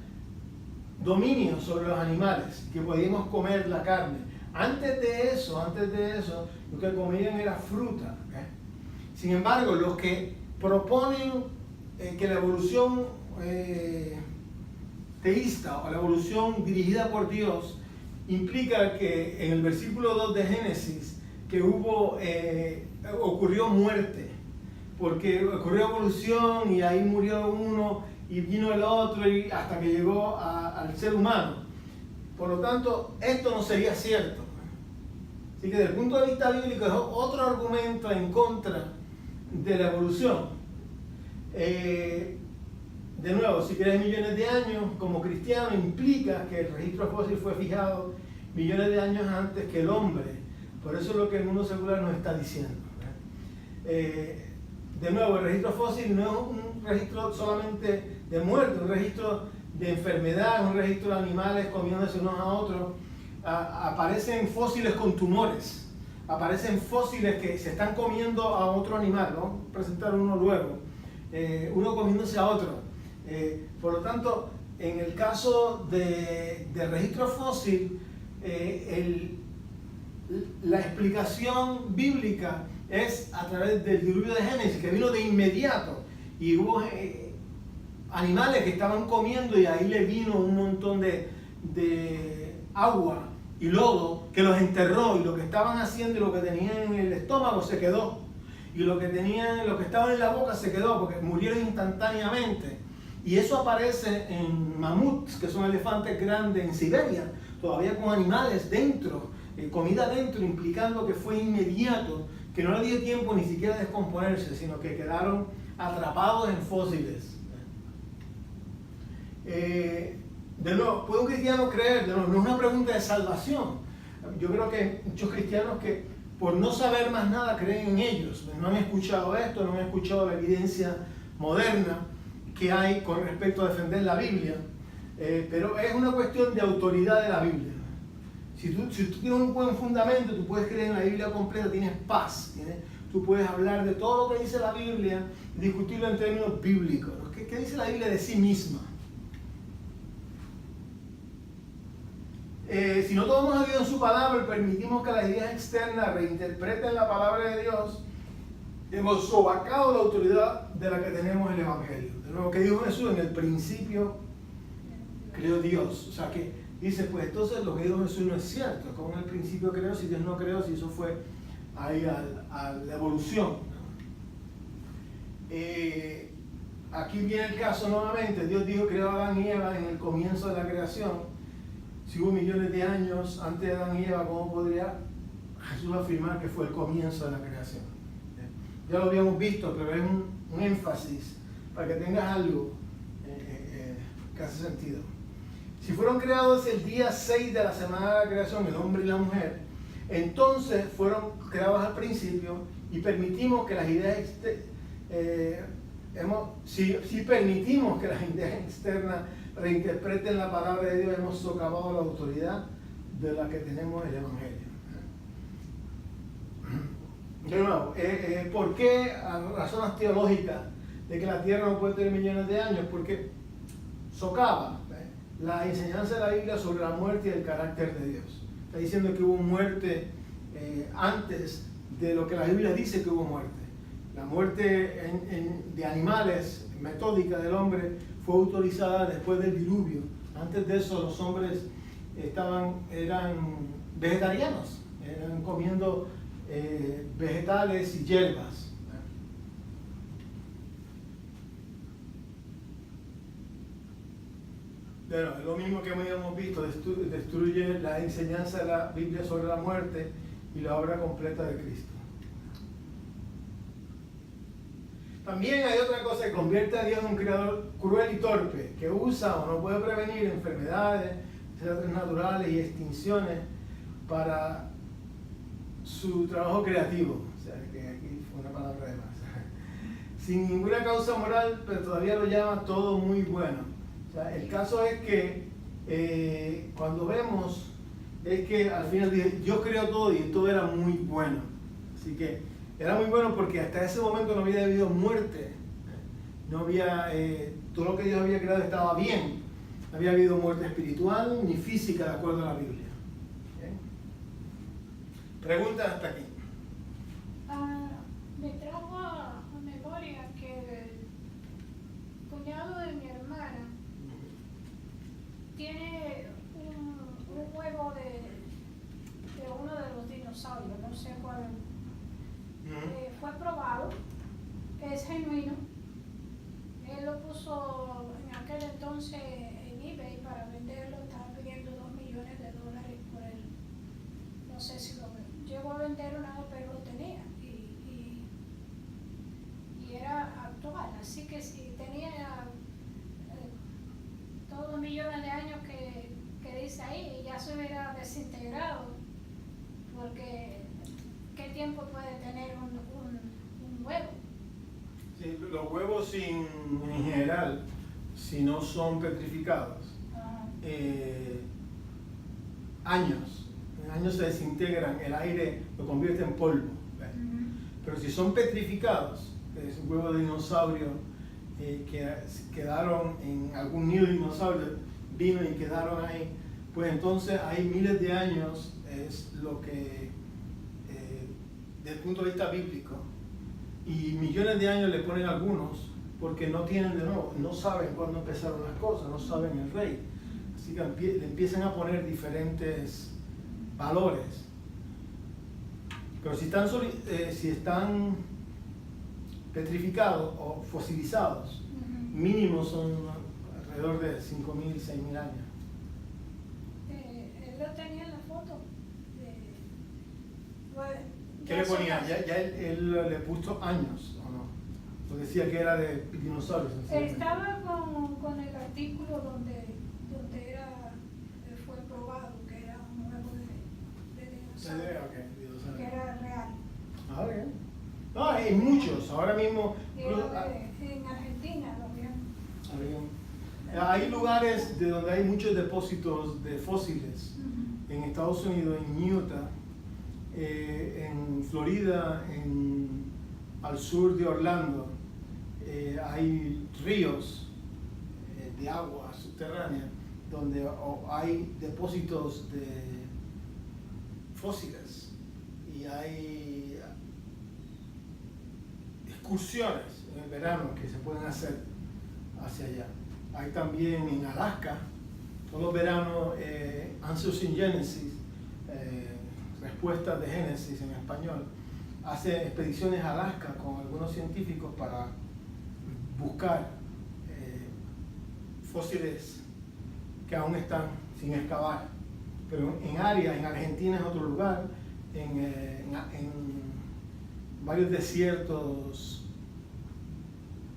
dominio sobre los animales, que podíamos comer la carne. Antes de eso, lo que comían era fruta. Sin embargo, los que proponen que la evolución teísta o la evolución dirigida por Dios implica que en el versículo 2 de Génesis que ocurrió muerte, porque ocurrió evolución y ahí murió uno y vino el otro y hasta que llegó al ser humano. Por lo tanto, esto no sería cierto. Así que desde el punto de vista bíblico es otro argumento en contra de la evolución. De nuevo, si crees millones de años como cristiano, implica que el registro fósil fue fijado millones de años antes que el hombre. Por eso es lo que el mundo secular nos está diciendo. De nuevo, el registro fósil no es un registro solamente de muerte, un registro de enfermedad, un registro de animales comiéndose unos a otros. Aparecen fósiles con tumores, aparecen fósiles que se están comiendo a otro animal, vamos a presentar uno luego, uno comiéndose a otro. Por lo tanto, en el caso de registro fósil, la explicación bíblica es a través del diluvio de Génesis, que vino de inmediato y hubo animales que estaban comiendo y ahí le vino un montón de agua y lodo que los enterró, y lo que estaban haciendo y lo que tenían en el estómago se quedó, y lo que estaba en la boca se quedó porque murieron instantáneamente. Y eso aparece en mamuts, que son elefantes grandes en Siberia, todavía con animales dentro, comida dentro, implicando que fue inmediato, que no le dio tiempo ni siquiera a descomponerse, sino que quedaron atrapados en fósiles. De nuevo, ¿puede un cristiano creer? De nuevo, no es una pregunta de salvación. Yo creo que muchos cristianos que por no saber más nada creen en ellos. No han escuchado esto, no han escuchado la evidencia moderna que hay con respecto a defender la Biblia. Pero es una cuestión de autoridad de la Biblia. Si tú tienes un buen fundamento, tú puedes creer en la Biblia completa, tienes paz. Tú puedes hablar de todo lo que dice la Biblia y discutirlo en términos bíblicos. ¿Qué dice la Biblia de sí misma? Si no tomamos a Dios en su palabra y permitimos que las ideas externas reinterpreten la palabra de Dios, hemos sobacado la autoridad de la que tenemos en el Evangelio. De nuevo, que dijo Jesús: en el principio creó Dios. O sea que dice, pues entonces lo que dijo Jesús no es cierto. Como en el principio creó, si Dios no creó, si eso fue ahí a la evolución. Aquí viene el caso nuevamente. Dios dijo creó a Adán y Eva en el comienzo de la creación. Si hubo millones de años antes de Adán y Eva, ¿cómo podría Jesús afirmar que fue el comienzo de la creación? Ya lo habíamos visto, pero es un énfasis para que tengas algo que hace sentido. Si fueron creados el día 6 de la semana de la creación, el hombre y la mujer, entonces fueron creados al principio y permitimos que las ideas si permitimos que las ideas externas reinterpreten la palabra de Dios, hemos socavado la autoridad de la que tenemos el Evangelio. De nuevo, ¿por qué? A razones teológicas de que la tierra no puede tener millones de años, porque socava la enseñanza de la Biblia sobre la muerte y el carácter de Dios. Está diciendo que hubo muerte antes de lo que la Biblia dice que hubo muerte. La muerte de animales, metódica del hombre, fue autorizada después del diluvio. Antes de eso los hombres eran vegetarianos, eran comiendo vegetales y hierbas. Bueno, es lo mismo que habíamos visto, destruye la enseñanza de la Biblia sobre la muerte y la obra completa de Cristo. También hay otra cosa que convierte a Dios en un creador cruel y torpe, que usa o no puede prevenir enfermedades, desastres naturales y extinciones para su trabajo creativo. O sea, que aquí fue una palabra de más. Sin ninguna causa moral, pero todavía lo llama todo muy bueno. O sea, el caso es que cuando vemos, es que al final Dios creó todo y todo era muy bueno. Así que era muy bueno porque hasta ese momento no había habido muerte. No había, todo lo que Dios había creado estaba bien. No había habido muerte espiritual ni física de acuerdo a la Biblia. ¿Okay? Preguntas hasta aquí.
Me trajo a memoria que el cuñado de mi hermana tiene un huevo de uno de los dinosaurios, no sé cuál. Fue probado, es genuino. Él lo puso en aquel entonces en eBay para venderlo, estaba pidiendo $2 millones por él. No sé si lo llegó a vender o nada, pero lo tenía y era actual. Así que si tenía todos los millones de años que dice ahí, ya se hubiera desintegrado, porque ¿qué tiempo puede tener un huevo?
Sí, los huevos en general, si no son petrificados, en años se desintegran, el aire lo convierte en polvo. Pero si son petrificados, es un huevo de dinosaurio que desarrollaron en algún nido de dinosaurio, vino y quedaron ahí, pues entonces hay miles de años, es lo que, desde el punto de vista bíblico, y millones de años le ponen algunos, porque no tienen, de nuevo, no saben cuándo empezaron las cosas, no saben el rey. Así que le empiezan a poner diferentes valores. Pero si están petrificados o fosilizados, mínimo son alrededor de 5.000, 6.000 años.
Él lo tenía en la foto.
¿Qué le ponía? Ya él le puso años, ¿o no? Porque decía que era de dinosaurios.
Estaba con el artículo donde fue probado que era un huevo de dinosaurio.
Okay,
que era real.
Ah, bien. No, hay muchos. Ahora mismo.
En Argentina lo vieron.
Hay lugares de donde hay muchos depósitos de fósiles. En Estados Unidos, en Utah, en Florida, al sur de Orlando, hay ríos de agua subterránea donde hay depósitos de fósiles y hay excursiones en el verano que se pueden hacer hacia allá. Hay también en Alaska, todos los veranos, Answers in Genesis, respuestas de Génesis en español, hace expediciones a Alaska con algunos científicos para buscar fósiles que aún están sin excavar. Pero en Argentina es otro lugar, en varios desiertos,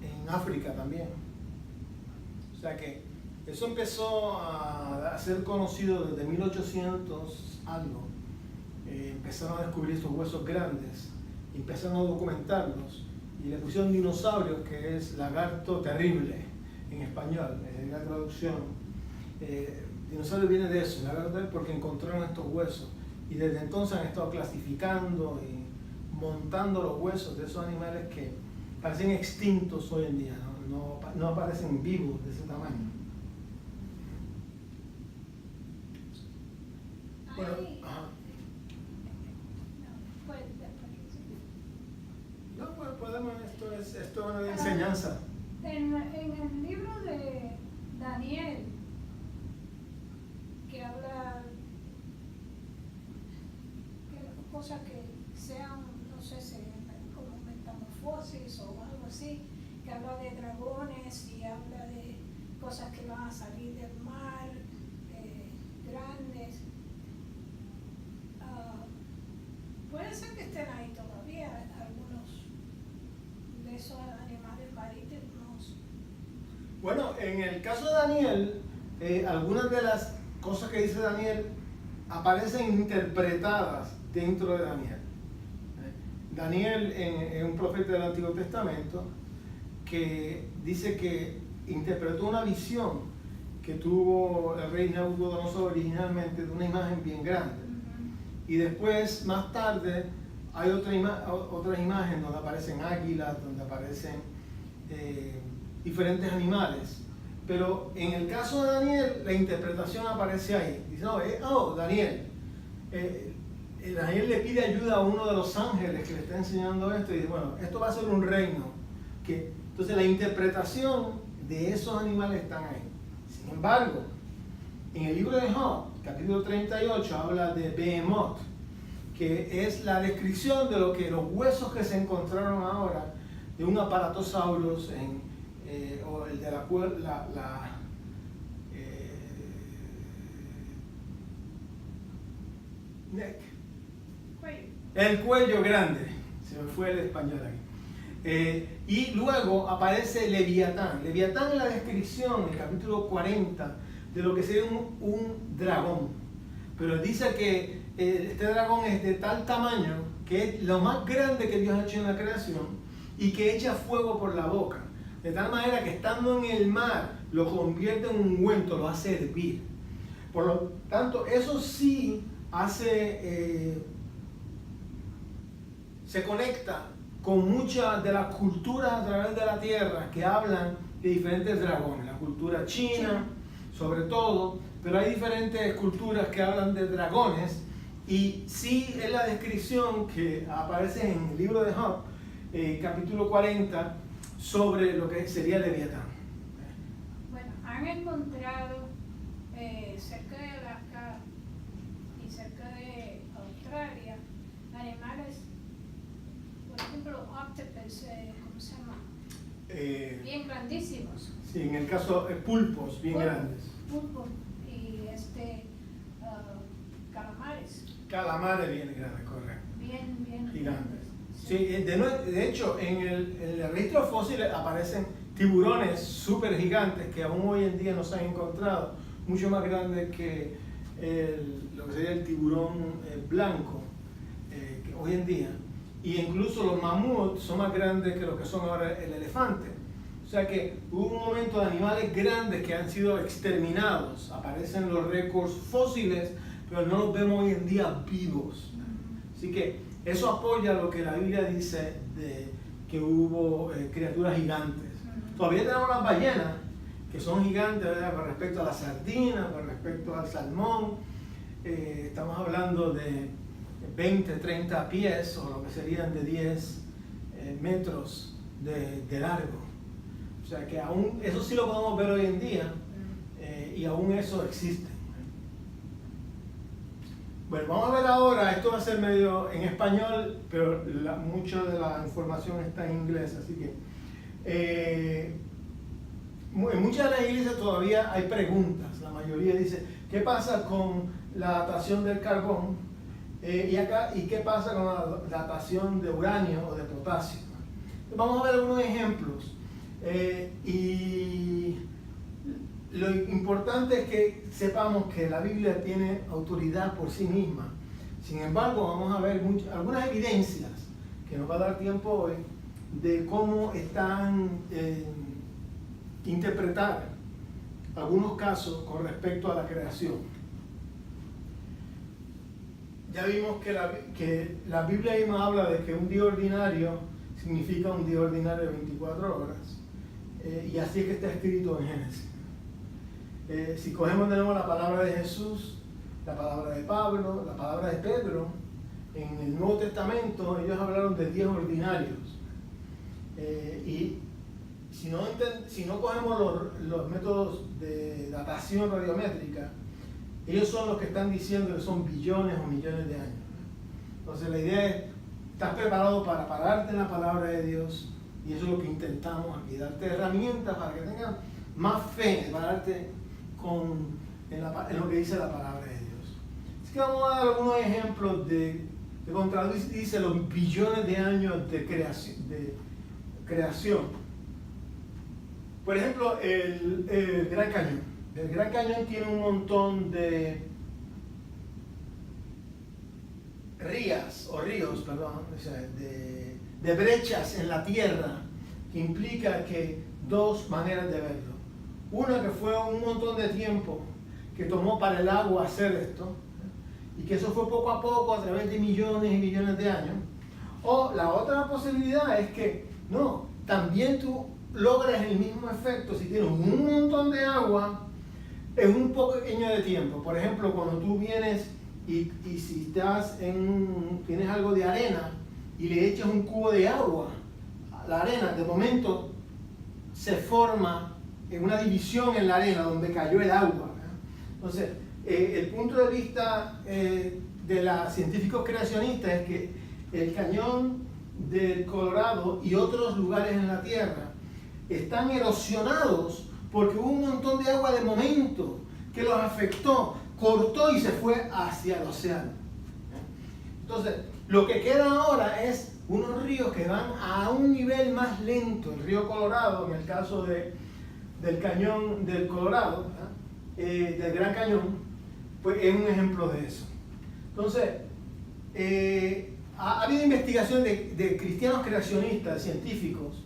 en África también. O sea que eso empezó a ser conocido desde 1800 algo. Empezaron a descubrir estos huesos grandes, empezaron a documentarlos y le pusieron dinosaurios, que es lagarto terrible en español, en la traducción. Dinosaurio viene de eso, lagarto terrible, porque encontraron estos huesos y desde entonces han estado clasificando y montando los huesos de esos animales que parecen extintos hoy en día, no aparecen vivos de ese tamaño. Bueno, no, pues podemos, esto es una enseñanza.
En el libro de Daniel, que habla de cosas que sean, no sé si como metamorfosis o algo así, que habla de dragones y habla de cosas que van a salir del mar, grandes. Puede ser que estén ahí todavía algunos de esos animales marítimos.
Bueno, en el caso de Daniel, algunas de las cosas que dice Daniel aparecen interpretadas dentro de Daniel. Daniel es un profeta del Antiguo Testamento que dice que interpretó una visión que tuvo el rey Nabucodonosor originalmente de una imagen bien grande. Y después, más tarde, hay otra imagen donde aparecen águilas, donde aparecen diferentes animales. Pero en el caso de Daniel, la interpretación aparece ahí. Dice, Daniel. Daniel le pide ayuda a uno de los ángeles que le está enseñando esto y dice, bueno, esto va a ser un reino. Entonces la interpretación de esos animales están ahí. Sin embargo, en el libro de Job, capítulo 38, habla de Behemoth, que es la descripción de los huesos que se encontraron ahora de un aparatosaurus o el de neck. El cuello grande, se me fue el español aquí. Y luego aparece Leviatán. Leviatán es la descripción en el capítulo 40 de lo que sería un dragón. Pero dice que este dragón es de tal tamaño que es lo más grande que Dios ha hecho en la creación y que echa fuego por la boca. De tal manera que estando en el mar lo convierte en un ungüento, lo hace hervir. Por lo tanto, eso sí se conecta con muchas de las culturas a través de la tierra que hablan de diferentes dragones. La cultura china, sobre todo, pero hay diferentes culturas que hablan de dragones y sí es la descripción que aparece en el libro de Job, capítulo 40, sobre lo que sería Leviatán.
Bueno, han encontrado cerca de Alaska y cerca de Australia animales, por ejemplo, octopus, ¿cómo se llama? Bien grandísimos.
Sí, en el caso pulpos bien grandes.
Pulpos y calamares.
Calamares bien grandes, correcto.
Bien
Gigantes.
Sí.
Sí, de hecho, en el registro fósil aparecen tiburones súper gigantes que aún hoy en día no se han encontrado, mucho más grandes que lo que sería el tiburón blanco que hoy en día. Y incluso los mamuts son más grandes que lo que son ahora el elefante. O sea que hubo un momento de animales grandes que han sido exterminados. Aparecen los récords fósiles, pero no los vemos hoy en día vivos. Así que eso apoya lo que la Biblia dice de que hubo criaturas gigantes. Todavía tenemos las ballenas, que son gigantes, ¿verdad? Con respecto a la sardina, con respecto al salmón. Estamos hablando de 20, 30 pies, o lo que serían de 10 metros de largo. O sea que aún, eso sí lo podemos ver hoy en día, y aún eso existe. Bueno, vamos a ver ahora, esto va a ser medio en español, pero mucha de la información está en inglés, así que en muchas de las iglesias todavía hay preguntas. La mayoría dice, ¿qué pasa con la datación del carbón? Y qué pasa con la datación de uranio o de potasio. Vamos a ver algunos ejemplos. Y lo importante es que sepamos que la Biblia tiene autoridad por sí misma. Sin embargo, vamos a ver algunas evidencias que nos va a dar tiempo hoy de cómo están interpretar algunos casos con respecto a la creación. Ya vimos que la Biblia misma habla de que un día ordinario significa un día ordinario de 24 horas. Y así es que está escrito en Génesis. Si cogemos de nuevo la palabra de Jesús, la palabra de Pablo, la palabra de Pedro, en el Nuevo Testamento ellos hablaron de días ordinarios. Y si no cogemos los métodos de datación radiométrica, ellos son los que están diciendo que son billones o millones de años. Entonces la idea es, ¿estás preparado para pararte en la palabra de Dios? Y eso es lo que intentamos aquí, darte herramientas para que tengas más fe, pararte en lo que dice la palabra de Dios. Así que vamos a dar algunos ejemplos de cuando dice los billones de años de creación. Por ejemplo, el Gran Cañón. El Gran Cañón tiene un montón de ríos, o sea, de brechas en la tierra, que implica que dos maneras de verlo. Una, que fue un montón de tiempo que tomó para el agua hacer esto, y que eso fue poco a poco a través de millones y millones de años. O la otra posibilidad es que no, también tú logras el mismo efecto si tienes un montón de agua en un poco pequeño de tiempo. Por ejemplo, cuando tú vienes y si tienes algo de arena y le echas un cubo de agua a la arena, de momento se forma una división en la arena donde cayó el agua. Entonces, el punto de vista de los científicos creacionistas es que el cañón del Colorado y otros lugares en la Tierra están erosionados porque hubo un montón de agua de momento que los afectó, cortó y se fue hacia el océano. Entonces, lo que queda ahora es unos ríos que van a un nivel más lento. El río Colorado, en el caso del cañón del Colorado, del Gran Cañón, pues es un ejemplo de eso. Entonces, ha habido investigación de cristianos creacionistas, científicos,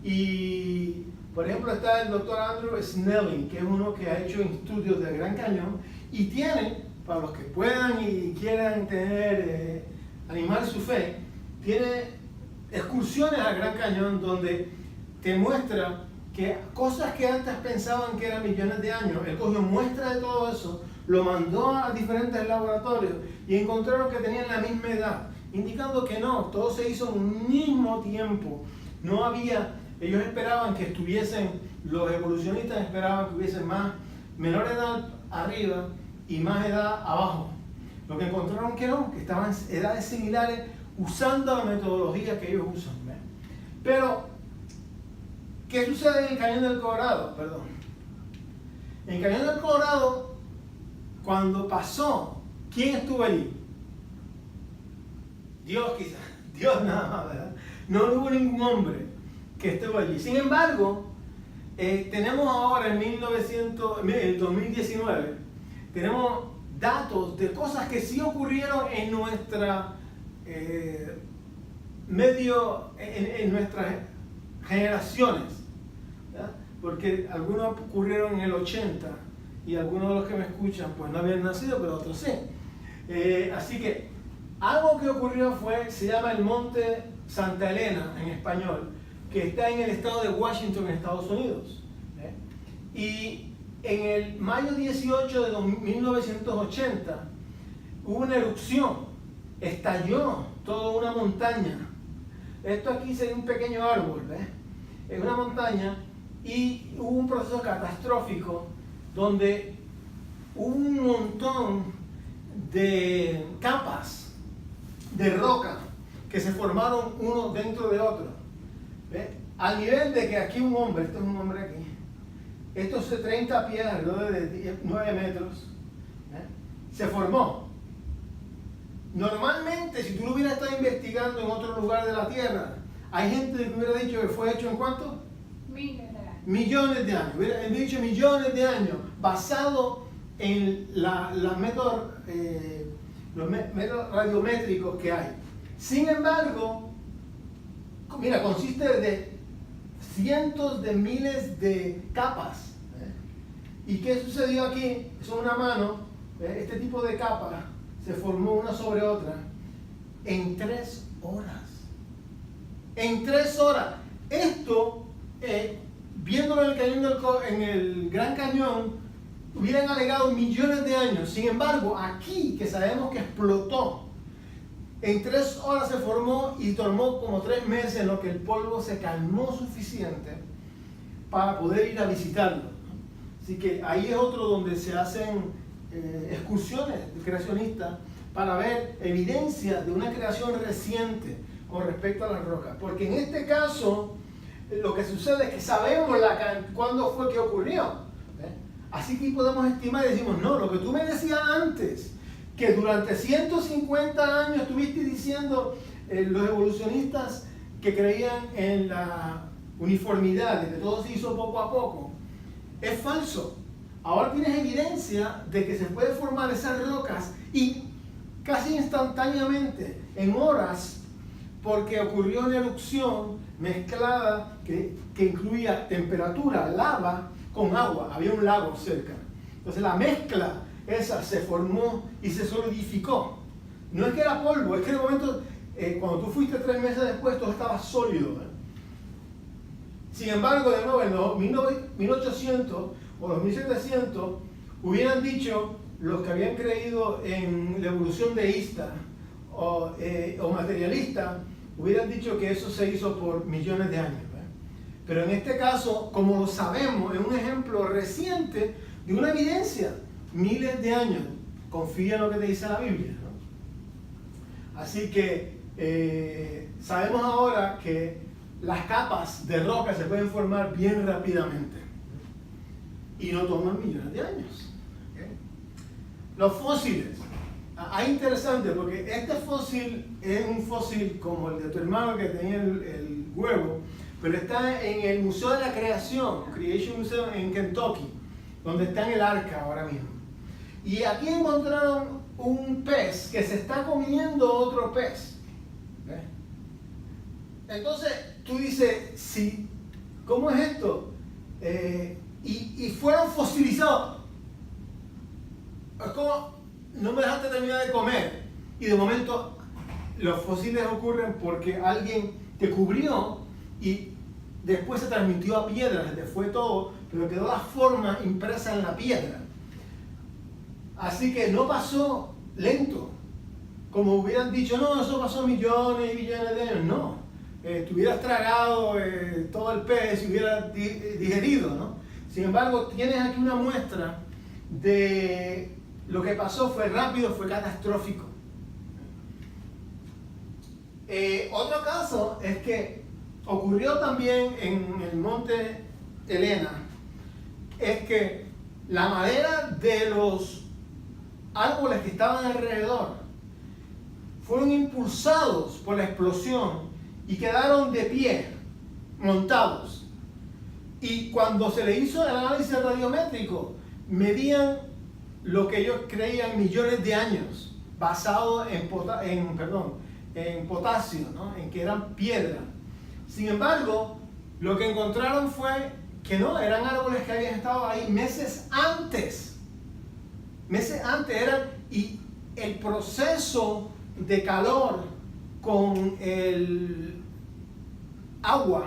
y por ejemplo está el doctor Andrew Snelling, que es uno que ha hecho estudios del Gran Cañón, y tiene, para los que puedan y quieran animar su fe, tiene excursiones al Gran Cañón donde te muestra que cosas que antes pensaban que eran millones de años, él cogió muestras de todo eso, lo mandó a diferentes laboratorios y encontraron que tenían la misma edad, indicando que no, todo se hizo en un mismo tiempo. No había ellos esperaban que estuviesen, los evolucionistas esperaban que hubiesen menor edad arriba y más edad abajo. Lo que encontraron que no, que estaban en edades similares usando la metodología que ellos usan. ¿Ve? Pero, ¿qué sucede en el Cañón del Colorado? Perdón. En el Cañón del Colorado, cuando pasó, ¿quién estuvo allí? Dios quizás, Dios nada más, ¿verdad? No hubo ningún hombre que estuvo allí. Sin embargo, tenemos ahora en el 2019, tenemos datos de cosas que sí ocurrieron en nuestra en nuestras generaciones, ¿verdad? Porque algunos ocurrieron en el 80 y algunos de los que me escuchan pues no habían nacido, pero otros sí. Así que algo que ocurrió se llama el Monte Santa Elena en español, que está en el estado de Washington, en Estados Unidos. Y en el mayo 18 de 1980 hubo una erupción, estalló toda una montaña. Esto aquí sería un pequeño árbol, ¿ves? Es una montaña y hubo un proceso catastrófico donde hubo un montón de capas de roca que se formaron uno dentro de otro. ¿Ves? Al nivel de que aquí un hombre, este es un hombre aquí, estos 30 pies, alrededor de 9 metros, se formó. Normalmente, si tú lo hubieras estado investigando en otro lugar de la Tierra, hay gente que hubiera dicho que fue hecho en ¿cuánto?
Miles de años.
Millones de años. Hubiera dicho millones de años, basado en los métodos radiométricos que hay. Sin embargo, mira, consiste de cientos de miles de capas. ¿Y qué sucedió aquí? Son una mano, este tipo de capas se formó una sobre otra en 3 horas. En 3 horas. Esto, viéndolo en el Gran Cañón, hubieran alegado millones de años. Sin embargo, aquí, que sabemos que explotó, en 3 horas se formó y tomó como 3 meses en lo que el polvo se calmó suficiente para poder ir a visitarlo. Así que ahí es otro donde se hacen excursiones creacionistas para ver evidencia de una creación reciente con respecto a las rocas. Porque en este caso, lo que sucede es que sabemos cuándo fue que ocurrió. Así que podemos estimar y decimos, no, lo que tú me decías antes, que durante 150 años estuviste diciendo los evolucionistas que creían en la uniformidad, de que todo se hizo poco a poco, es falso. Ahora tienes evidencia de que se pueden formar esas rocas y casi instantáneamente, en horas, porque ocurrió una erupción mezclada que incluía temperatura, lava con agua. Había un lago cerca. Entonces la mezcla esa se formó y se solidificó. No es que era polvo, es que en el momento, cuando tú fuiste 3 meses después, todo estaba sólido. Sin embargo, de nuevo, en los 1800 o los 1700, hubieran dicho los que habían creído en la evolución deísta o materialista, hubieran dicho que eso se hizo por millones de años. Pero en este caso, como lo sabemos, es un ejemplo reciente de una evidencia, miles de años. Confía en lo que te dice la Biblia, ¿no? Así que sabemos ahora que las capas de roca se pueden formar bien rápidamente y no toman millones de años. ¿Okay? Los fósiles. Es interesante porque este fósil es un fósil como el de tu hermano que tenía el huevo, pero está en el Museo de la Creación, Creation Museum en Kentucky, donde está en el arca ahora mismo. Y aquí encontraron un pez que se está comiendo otro pez. ¿Ves? Entonces tú dices, sí, ¿cómo es esto? Y fueron fosilizados. Es como, no me dejaste terminar de comer. Y de momento los fósiles ocurren porque alguien te cubrió y después se transmitió a piedra, se te fue todo, pero quedó la forma impresa en la piedra. Así que no pasó lento, como hubieran dicho, no, eso pasó millones y millones de años. No, te hubieras tragado todo el pez y hubieras digerido, ¿no? Sin embargo, tienes aquí una muestra de lo que pasó, fue rápido, fue catastrófico. Otro caso es que ocurrió también en el monte Helena, es que la madera de los árboles que estaban alrededor fueron impulsados por la explosión y quedaron de pie, montados. Y cuando se le hizo el análisis radiométrico, medían lo que ellos creían millones de años, basado en potasio, ¿no? En que eran piedra. Sin embargo, lo que encontraron fue que no, eran árboles que habían estado ahí meses antes. Meses antes eran, y el proceso de calor con el agua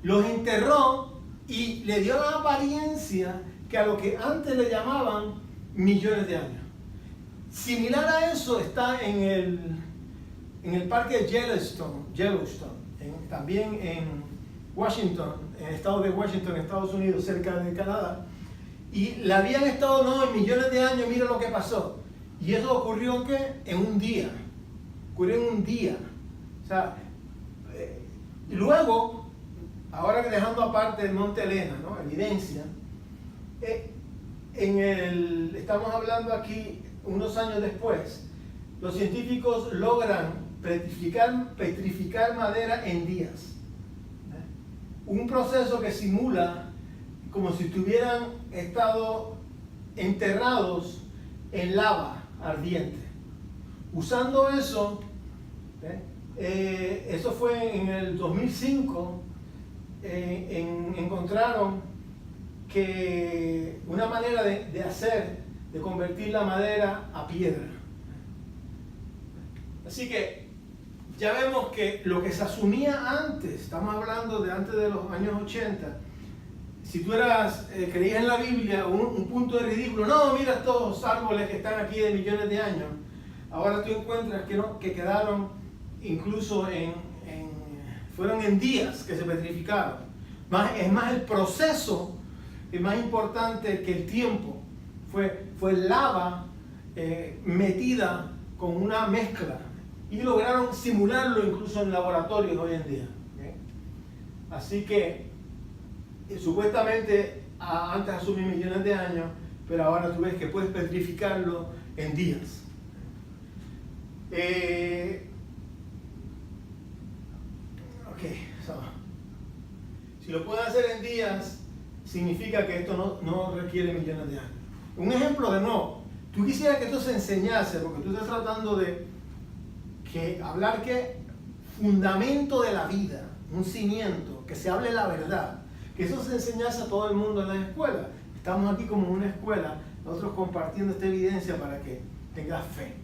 los enterró y le dio la apariencia que a lo que antes le llamaban millones de años. Similar a eso está en el parque Yellowstone, también en Washington, en el estado de Washington, Estados Unidos, cerca de Canadá. Y le habían estado, no, en millones de años, mira lo que pasó. Y eso ocurrió en un día. Ocurrió en un día. O sea, y luego, ahora que dejando aparte el monte Helena, ¿no? Evidencia, estamos hablando aquí unos años después, los científicos logran petrificar madera en días. Un proceso que simula como si estuvieran estado enterrados en lava ardiente. Usando eso, eso fue en el 2005, encontraron que una manera de convertir la madera a piedra. Así que ya vemos que lo que se asumía antes, estamos hablando de antes de los años 80, si tú creías en la Biblia, un punto de ridículo, no, mira estos árboles que están aquí de millones de años, ahora tú encuentras que no, que quedaron incluso fueron en días que se petrificaron. Es más el proceso es más importante que el tiempo. Fue lava metida con una mezcla y lograron simularlo incluso en laboratorios hoy en día. Así que supuestamente antes asumí millones de años, pero ahora tú ves que puedes petrificarlo en días. Si lo pueden hacer en días, significa que esto no requiere millones de años. Un ejemplo de nuevo, tú quisieras que esto se enseñase, porque tú estás tratando de hablar que fundamento de la vida, un cimiento, que se hable la verdad, que eso se enseñase a todo el mundo en las escuelas. Estamos aquí como en una escuela, nosotros compartiendo esta evidencia para que tengas fe.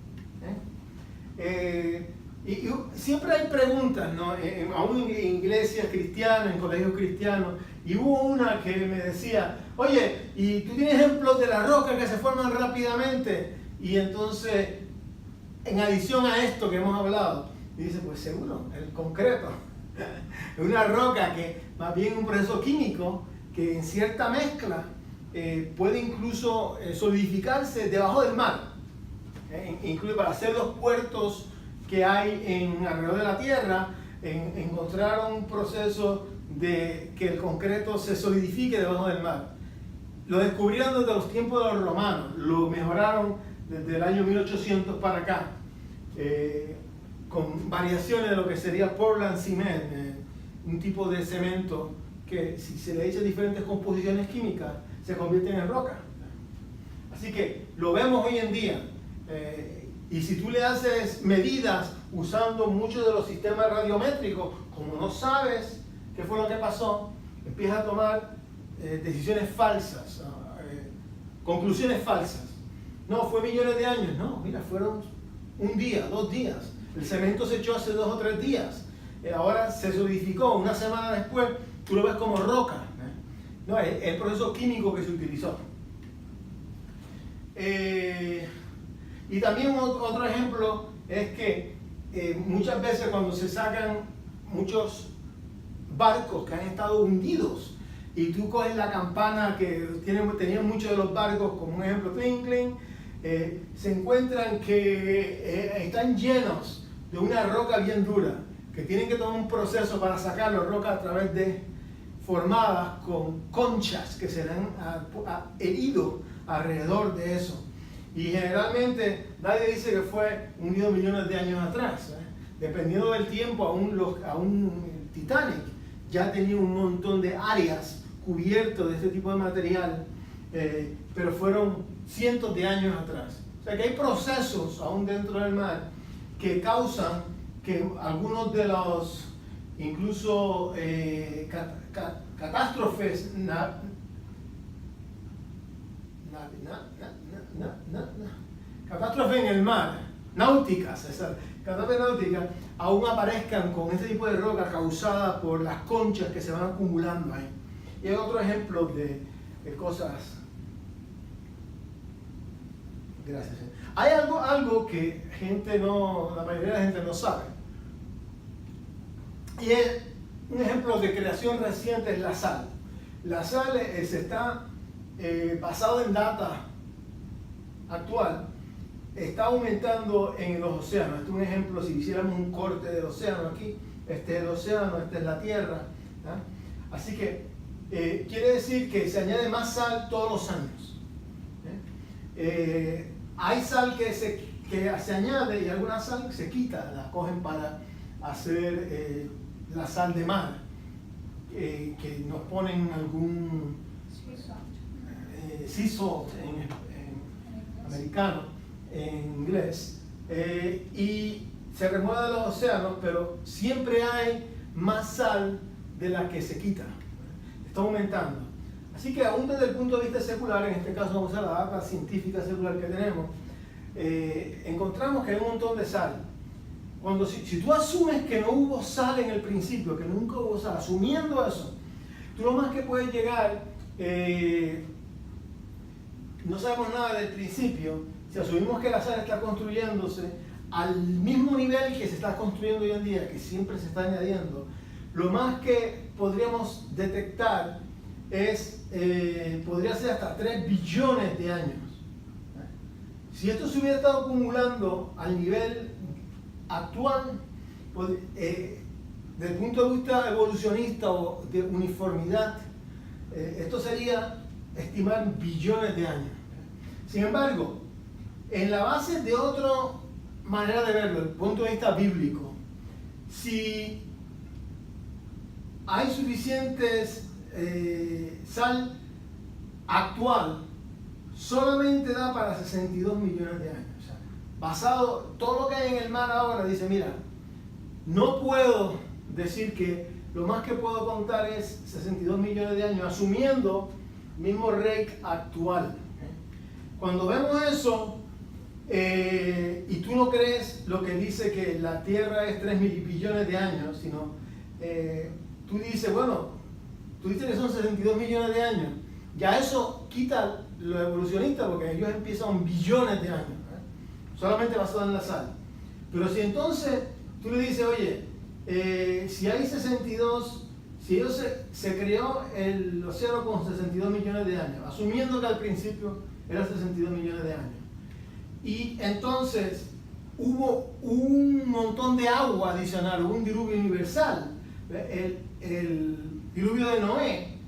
Y siempre hay preguntas, ¿no? Aún en iglesias cristianas, en colegios cristianos, y hubo una que me decía, oye, ¿y tú tienes ejemplos de las rocas que se forman rápidamente? Y entonces, en adición a esto que hemos hablado, y dice, pues seguro, el concreto. Es una roca que, más bien un proceso químico, que en cierta mezcla puede incluso solidificarse debajo del mar. Incluso para hacer los puertos que hay alrededor de la Tierra, encontraron un proceso de que el concreto se solidifique debajo del mar. Lo descubrieron desde los tiempos de los romanos, lo mejoraron desde el año 1800 para acá, con variaciones de lo que sería Portland Cement, un tipo de cemento que si se le echa diferentes composiciones químicas se convierten en roca. Así que lo vemos hoy en día. Y si tú le haces medidas usando muchos de los sistemas radiométricos, como no sabes qué fue lo que pasó, empiezas a tomar decisiones falsas, conclusiones falsas. No, fue millones de años. No, mira, fueron un día, 2 días. El cemento se echó hace 2 o 3 días. Ahora se solidificó. Una semana después, tú lo ves como roca. No, es el proceso químico que se utilizó. Y también otro ejemplo es que muchas veces cuando se sacan muchos barcos que han estado hundidos. Y tú coges la campana que tenían muchos de los barcos, como un ejemplo Twinkling, se encuentran que están llenos de una roca bien dura, que tienen que tomar un proceso para sacar la roca a través de formadas con conchas que se han herido alrededor de eso. Y generalmente nadie dice que fue hundido millones de años atrás. Dependiendo del tiempo, aún Titanic ya tenía un montón de áreas cubiertos de este tipo de material, pero fueron cientos de años atrás. O sea que hay procesos aún dentro del mar que causan que algunos de los incluso catástrofes catástrofes en el mar, náuticas, catástrofes náuticas, aún aparezcan con este tipo de roca causada por las conchas que se van acumulando ahí. Y hay otro ejemplo de cosas. Gracias. Hay algo que la mayoría de la gente no sabe. Y es un ejemplo de creación reciente, es la sal. La sal se está basado en data actual, está aumentando en los océanos. Este es un ejemplo, si hiciéramos un corte del océano aquí, este es el océano, esta es la tierra. Así que quiere decir que se añade más sal todos los años. Hay sal que se añade y alguna sal se quita, la cogen para hacer la sal de mar, que nos ponen algún sea salt en americano, en inglés, y se remueve de los océanos, pero siempre hay más sal de la que se quita. Está aumentando. Así que aún desde el punto de vista secular, en este caso vamos a usar la data científica secular que tenemos, encontramos que hay un montón de sal. Si tú asumes que no hubo sal en el principio, que nunca hubo sal, asumiendo eso, tú lo más que puedes llegar, no sabemos nada del principio, si asumimos que la sal está construyéndose al mismo nivel que se está construyendo hoy en día, que siempre se está añadiendo, lo más que podríamos detectar podría ser hasta 3 billones de años. Si esto se hubiera estado acumulando al nivel actual, desde el punto de vista evolucionista o de uniformidad, esto sería estimar billones de años. Sin embargo, en la base de otra manera de verlo, desde el punto de vista bíblico, si hay suficientes sal actual, solamente da para 62 millones de años. O sea, basado todo lo que hay en el mar ahora, dice, mira, no puedo decir que lo más que puedo contar es 62 millones de años, asumiendo mismo rate actual. Cuando vemos eso, y tú no crees lo que dice que la Tierra es 3 billones de años, sino tú dices, bueno, tú dices que son 62 millones de años, ya eso quita lo evolucionista porque ellos empiezan billones de años, solamente basado en la sal. Pero si entonces tú le dices, oye, si hay 62, si se creó el océano con 62 millones de años, asumiendo que al principio era 62 millones de años, y entonces hubo un montón de agua adicional, hubo un diluvio universal, el diluvio de Noé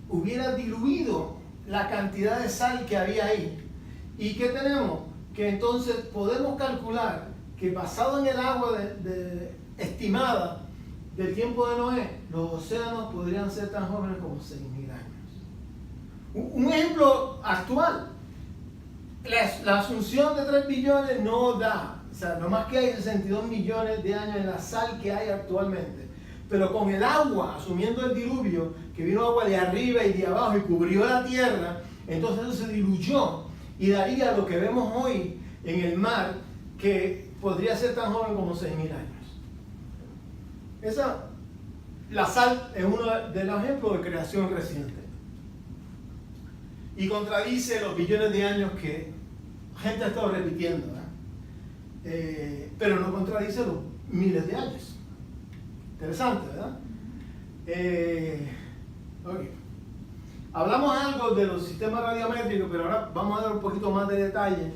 hubiera diluido la cantidad de sal que había ahí. ¿Y qué tenemos? Que entonces podemos calcular que basado en el agua estimada del tiempo de Noé, los océanos podrían ser tan jóvenes como 6.000 años. Un ejemplo actual, la asunción de 3 billones no da, o sea, no más que hay 62 millones de años en la sal que hay actualmente. Pero con el agua, asumiendo el diluvio, que vino agua de arriba y de abajo y cubrió la tierra, entonces eso se diluyó y daría lo que vemos hoy en el mar, que podría ser tan joven como 6.000 años. La sal es uno de los ejemplos de creación reciente. Y contradice los billones de años que gente ha estado repitiendo, pero no contradice los miles de años. Interesante, ¿verdad? Ok. Hablamos algo de los sistemas radiométricos, pero ahora vamos a dar un poquito más de detalle.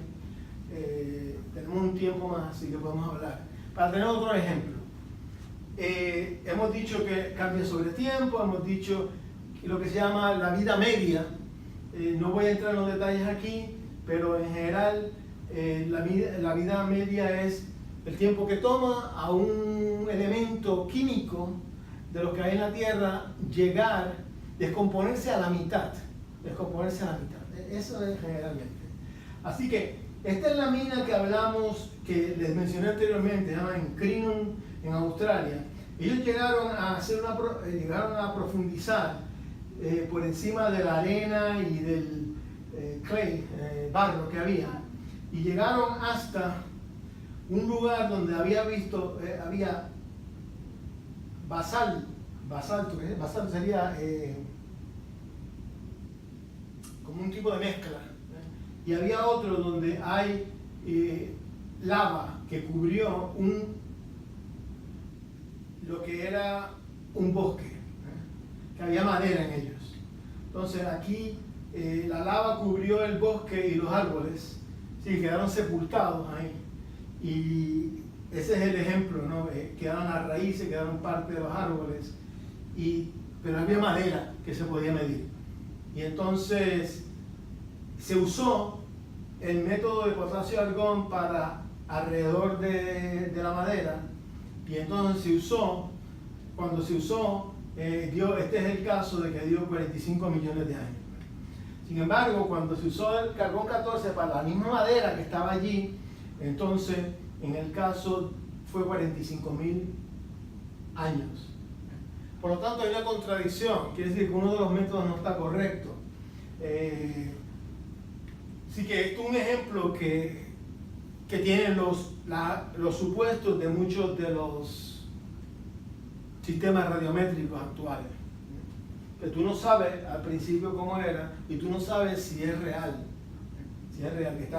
Tenemos un tiempo más, así que podemos hablar. Para tener otro ejemplo. Hemos dicho que cambia sobre tiempo, hemos dicho lo que se llama la vida media. No voy a entrar en los detalles aquí, pero en general la vida media es el tiempo que toma a un elemento químico de lo que hay en la Tierra llegar, descomponerse a la mitad. Eso es generalmente. Así que esta es la mina que hablamos, que les mencioné anteriormente, se llama en Crinum, en Australia. Ellos llegaron a profundizar por encima de la arena y del clay, barro que había, y llegaron hasta un lugar donde había basalto sería como un tipo de mezcla, y había otro donde hay lava que cubrió lo que era un bosque, que había madera en ellos. Entonces aquí la lava cubrió el bosque y los árboles, sí, quedaron sepultados ahí. Y ese es el ejemplo, ¿no? Quedaron las raíces, quedaron parte de los árboles, pero había madera que se podía medir. Y entonces se usó el método de potasio-argón para alrededor de la madera, y entonces cuando se usó, este es el caso de que dio 45 millones de años. Sin embargo, cuando se usó el carbón 14 para la misma madera que estaba allí, entonces en el caso fue 45.000 años. Por lo tanto, hay una contradicción, quiere decir que uno de los métodos no está correcto. Así que esto es un ejemplo que tienen los supuestos de muchos de los sistemas radiométricos actuales. Que tú no sabes al principio cómo era, y tú no sabes si es real. Que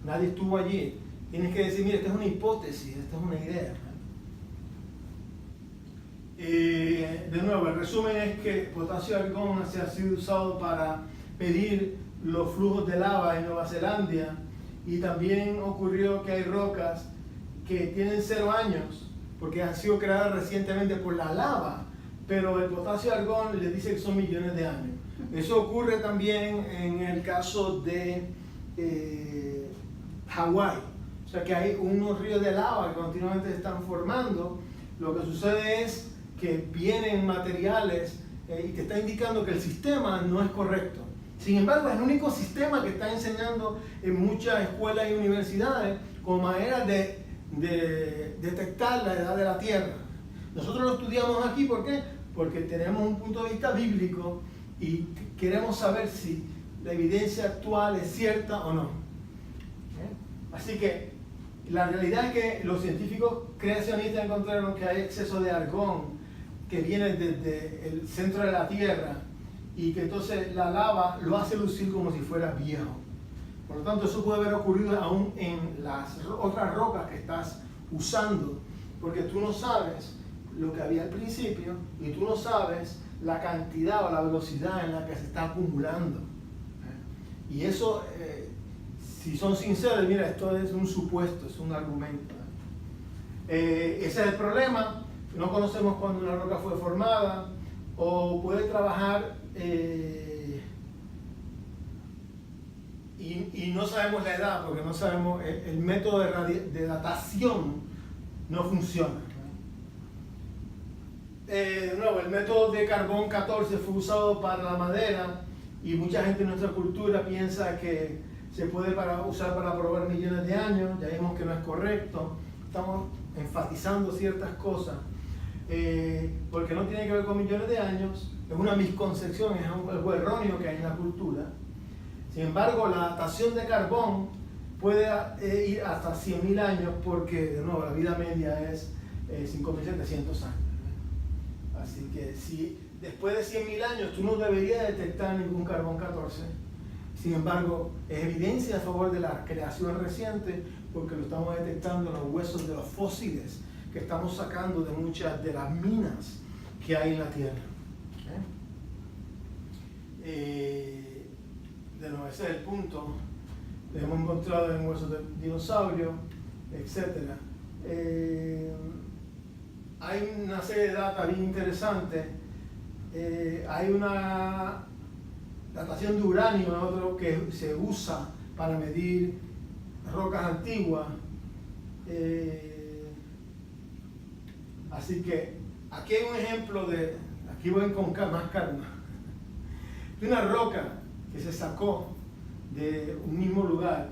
nadie estuvo allí. Tienes que decir, mira, esta es una hipótesis, esta es una idea. De nuevo, el resumen es que potasio-argón se ha sido usado para medir los flujos de lava en Nueva Zelanda, y también ocurrió que hay rocas que tienen 0 años porque han sido creadas recientemente por la lava, pero el potasio-argón les dice que son millones de años. Eso ocurre también en el caso de Hawái. O sea que hay unos ríos de lava que continuamente se están formando. Lo que sucede es que vienen materiales y te está indicando que el sistema no es correcto. Sin embargo, es el único sistema que está enseñando en muchas escuelas y universidades como manera de detectar la edad de la Tierra. Nosotros lo estudiamos aquí, ¿por qué? Porque tenemos un punto de vista bíblico y queremos saber si la evidencia actual es cierta o no. Así que la realidad es que los científicos creacionistas encontraron que hay exceso de argón que viene desde el centro de la Tierra, y que entonces la lava lo hace lucir como si fuera viejo. Por lo tanto, eso puede haber ocurrido aún en las otras rocas que estás usando, porque tú no sabes lo que había al principio y tú no sabes la cantidad o la velocidad en la que se está acumulando. Y eso, si son sinceros, mira, esto es un supuesto, es un argumento. Ese es el problema. No conocemos cuándo una roca fue formada, o puede trabajar y no sabemos la edad, porque no sabemos, el método de datación no funciona. De nuevo, el método de carbón 14 fue usado para la madera, y mucha gente en nuestra cultura piensa que se puede usar para probar millones de años. Ya vimos que no es correcto. Estamos enfatizando ciertas cosas porque no tiene que ver con millones de años. Es una misconcepción, es algo erróneo que hay en la cultura. Sin embargo, la datación de carbón puede ir hasta 100.000 años, porque de nuevo la vida media es 5.700 años. Así que si después de 100.000 años tú no deberías detectar ningún carbón 14, sin embargo es evidencia a favor de la creación reciente, porque lo estamos detectando en los huesos de los fósiles que estamos sacando de muchas de las minas que hay en la tierra. De nuevo, ese es el punto. Hemos encontrado en huesos de dinosaurio, etc. Hay una serie de datos bien interesantes. Hay una datación de uranio, otro que se usa para medir rocas antiguas. Así que aquí hay un ejemplo de, aquí voy con más calma, de una roca que se sacó de un mismo lugar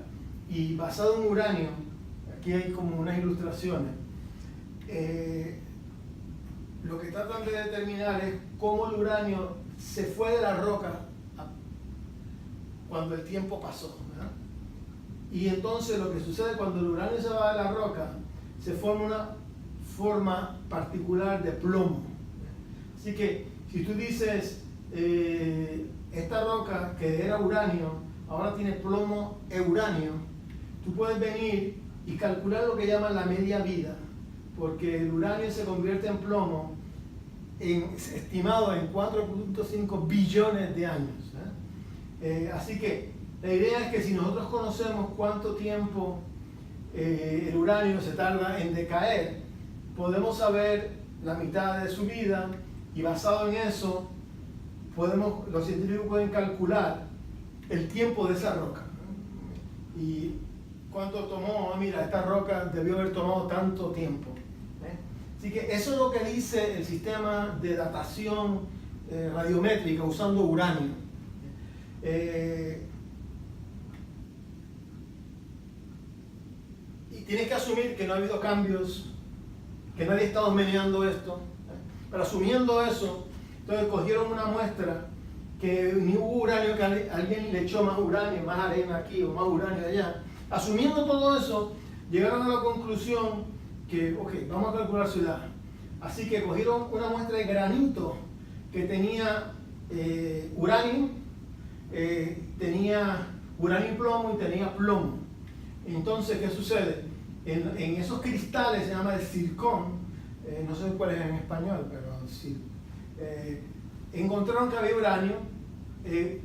y basado en uranio. Aquí hay como unas ilustraciones. Lo que tratan de determinar es cómo el uranio se fue de la roca cuando el tiempo pasó, ¿verdad? Y entonces lo que sucede cuando el uranio se va de la roca, se forma una forma particular de plomo. Así que si tú dices, esta roca que era uranio, ahora tiene plomo euranio, tú puedes venir y calcular lo que llaman la media vida, porque el uranio se convierte en plomo estimado en 4.5 billones de años. Así que la idea es que si nosotros conocemos cuánto tiempo el uranio se tarda en decaer, podemos saber la mitad de su vida y basado en eso los científicos pueden calcular el tiempo de esa roca. Y cuánto tomó, mira, esta roca debió haber tomado tanto tiempo. Así que eso es lo que dice el sistema de datación radiométrica usando uranio. Y tienes que asumir que no ha habido cambios, que nadie ha estado meneando esto. Pero asumiendo eso, entonces cogieron una muestra que ni hubo uranio, que alguien le echó más uranio, más arena aquí o más uranio allá. Asumiendo todo eso, llegaron a la conclusión que, ok, vamos a calcular su edad. Así que cogieron una muestra de granito que tenía uranio, tenía uranio y plomo y tenía plomo. Entonces, ¿qué sucede? En esos cristales se llama el zircón, no sé cuál es en español, pero sí. Encontraron que había uranio,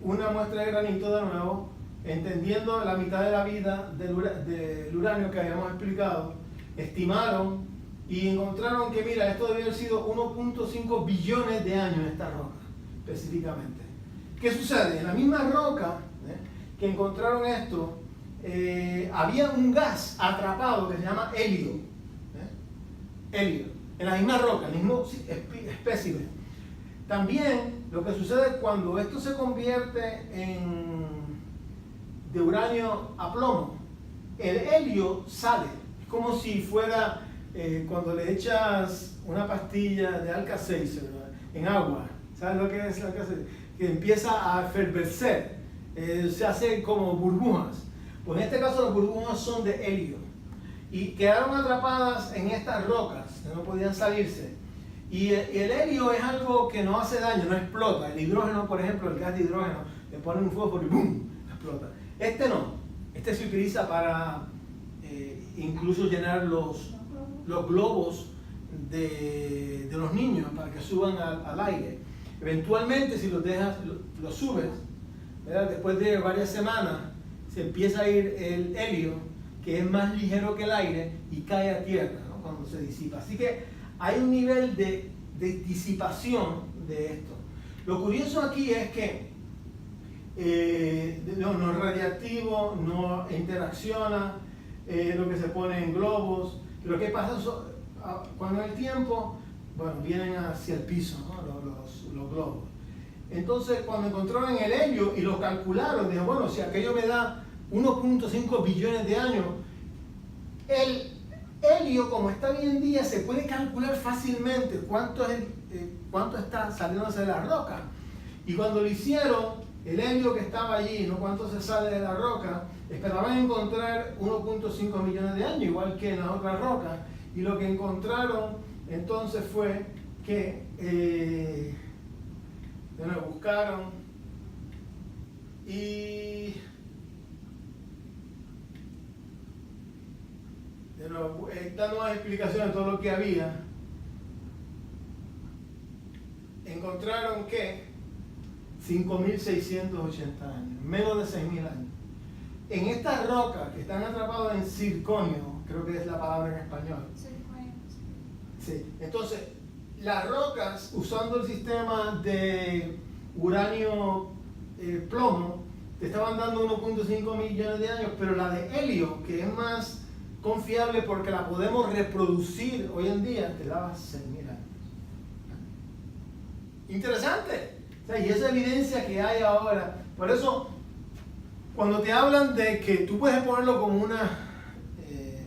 una muestra de granito de nuevo, entendiendo la mitad de la vida del uranio que habíamos explicado, estimaron y encontraron que, mira, esto debe haber sido 1.5 billones de años esta roca, específicamente. ¿Qué sucede? En la misma roca que encontraron esto, había un gas atrapado que se llama helio. Helio, en la misma roca, el mismo espécimen. También lo que sucede cuando esto se convierte de uranio a plomo, el helio sale. Es como si fuera cuando le echas una pastilla de Alka-Seltzer en agua. ¿Sabes lo que es Alka-Seltzer? Que empieza a efervecer, se hacen como burbujas. Pues en este caso las burbujas son de helio y quedaron atrapadas en estas rocas que no podían salirse. Y el helio es algo que no hace daño, no explota. El hidrógeno, por ejemplo, el gas de hidrógeno, le ponen un fósforo y ¡boom!, explota. Este no, este se utiliza para incluso llenar los globos de los niños para que suban al aire. Eventualmente, si los dejas, los subes, ¿verdad? Después de varias semanas, se empieza a ir el helio, que es más ligero que el aire, y cae a tierra, ¿no?, cuando se disipa. Así que hay un nivel de disipación de esto. Lo curioso aquí es que no es radiactivo, no interacciona, lo que se pone en globos. Lo que pasa cuando el tiempo, bueno, vienen hacia el piso, ¿no?, los globos. Entonces, cuando encontraron el helio y lo calcularon, dijeron, bueno, si aquello me da 1.5 billones de años, el helio, como está hoy en día, se puede calcular fácilmente cuánto está saliéndose de la roca. Y cuando lo hicieron, el helio que estaba allí, no cuánto se sale de la roca, esperaban encontrar 1.5 millones de años, igual que en las otras rocas. Y lo que encontraron entonces fue que buscaron y de nuevo, dando más explicaciones de todo lo que había, encontraron que 5.680 años, menos de 6.000 años. En estas rocas que están atrapadas en circonio, creo que es la palabra en español. Sí, entonces, las rocas, usando el sistema de uranio plomo, te estaban dando 1.5 millones de años, pero la de helio, que es más confiable porque la podemos reproducir hoy en día, te daba 6.000 años. Interesante. O sea, y esa evidencia que hay ahora, por eso, cuando te hablan de que tú puedes ponerlo como una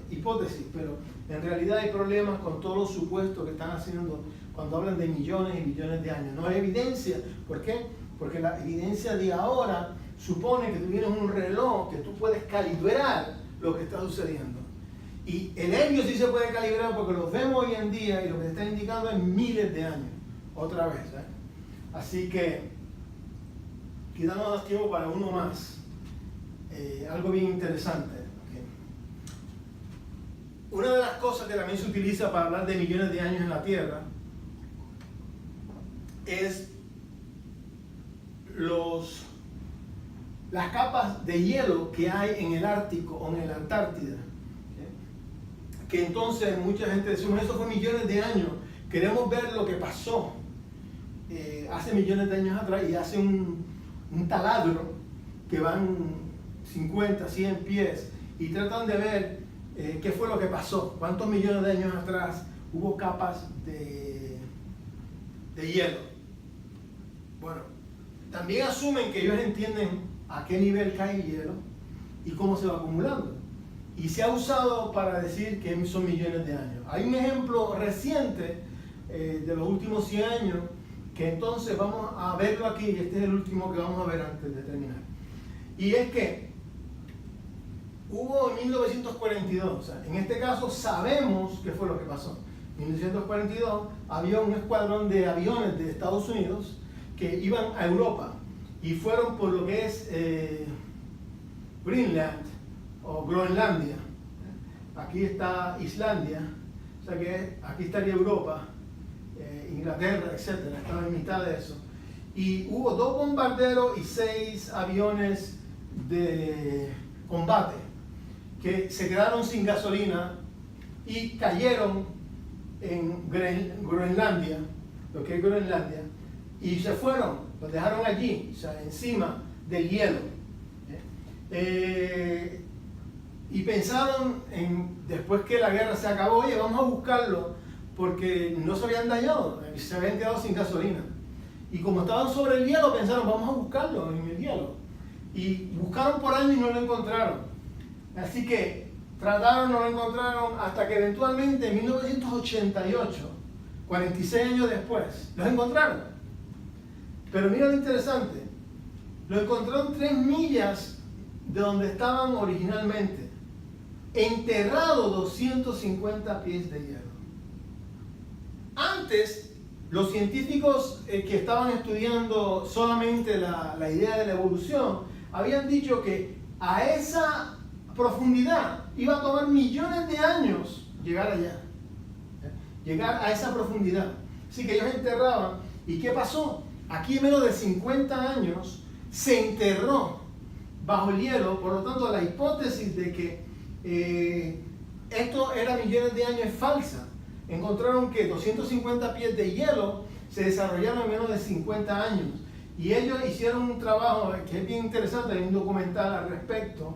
hipótesis, pero en realidad hay problemas con todos los supuestos que están haciendo cuando hablan de millones y millones de años. No hay evidencia. ¿Por qué? Porque la evidencia de ahora supone que tú tienes un reloj que tú puedes calibrar lo que está sucediendo. Y el helio sí se puede calibrar porque lo vemos hoy en día y lo que te está indicando es miles de años. Otra vez. Así que, quedamos tiempo para uno más. Algo bien interesante. Una de las cosas que también se utiliza para hablar de millones de años en la Tierra es las capas de hielo que hay en el Ártico o en la Antártida. Que entonces mucha gente dice, bueno, eso fue millones de años, queremos ver lo que pasó hace millones de años atrás, y hace un taladro que van 50, 100 pies y tratan de ver qué fue lo que pasó, cuántos millones de años atrás hubo capas de hielo. Bueno, también asumen que ellos entienden a qué nivel cae el hielo y cómo se va acumulando. Y se ha usado para decir que son millones de años. Hay un ejemplo reciente de los últimos 100 años que entonces vamos a verlo aquí, y este es el último que vamos a ver antes de terminar. Y es que hubo en 1942, o sea, en este caso sabemos qué fue lo que pasó. En 1942 había un escuadrón de aviones de Estados Unidos que iban a Europa y fueron por lo que es Greenland o Groenlandia. Aquí está Islandia, o sea que aquí estaría Europa, Inglaterra, etc. Estaba en mitad de eso. Y hubo 2 bombarderos y 6 aviones de combate que se quedaron sin gasolina y cayeron en Groenlandia, lo que es Groenlandia, y se fueron, los dejaron allí, o sea, encima del hielo. Y pensaron, después que la guerra se acabó, oye, vamos a buscarlo, porque no se habían dañado, se habían quedado sin gasolina. Y como estaban sobre el hielo, pensaron, vamos a buscarlo en el hielo. Y buscaron por años y no lo encontraron. Así que trataron, no lo encontraron, hasta que eventualmente en 1988, 46 años después, los encontraron. Pero mira lo interesante, lo encontraron 3 millas de donde estaban originalmente, enterrado 250 pies de hielo. Antes, los científicos que estaban estudiando solamente la idea de la evolución, habían dicho que a esa profundidad iba a tomar millones de años llegar allá, llegar a esa profundidad. Así que ellos enterraban. ¿Y qué pasó? Aquí en menos de 50 años se enterró bajo el hielo. Por lo tanto, la hipótesis de que esto era millones de años es falsa. Encontraron que 250 pies de hielo se desarrollaron en menos de 50 años. Y ellos hicieron un trabajo que es bien interesante, hay un documental al respecto,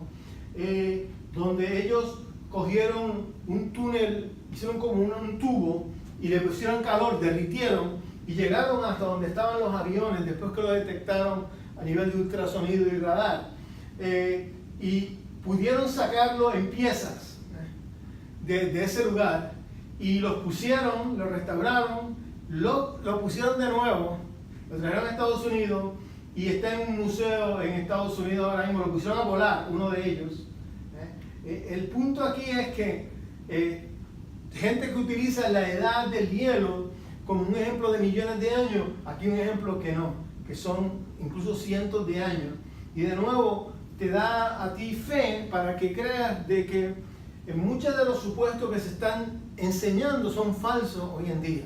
donde ellos cogieron un túnel, hicieron como un tubo y le pusieron calor, derritieron y llegaron hasta donde estaban los aviones después que lo detectaron a nivel de ultrasonido y radar. Y pudieron sacarlo en piezas de ese lugar y los pusieron, lo restauraron, lo pusieron de nuevo, lo trajeron a Estados Unidos y está en un museo en Estados Unidos ahora mismo, lo pusieron a volar, uno de ellos. El punto aquí es que gente que utiliza la edad del hielo como un ejemplo de millones de años, aquí un ejemplo que no, que son incluso cientos de años. Y de nuevo te da a ti fe para que creas de que muchos de los supuestos que se están enseñando son falsos hoy en día.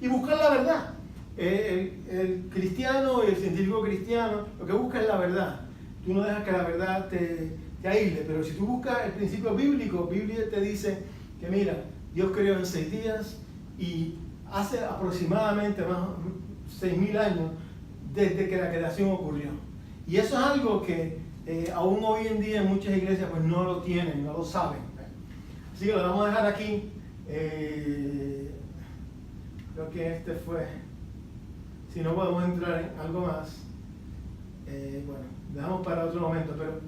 Y buscar la verdad. El cristiano y el científico cristiano lo que busca es la verdad. Tú no dejas que la verdad te aísle, pero si tú buscas el principio bíblico, Biblia te dice que mira, Dios creó en 6 días y hace aproximadamente más 6.000 años desde que la creación ocurrió. Y eso es algo que aún hoy en día en muchas iglesias pues no lo tienen, no lo saben. Así que lo vamos a dejar aquí. Creo que este fue. Si no podemos entrar en algo más, bueno, dejamos para otro momento, pero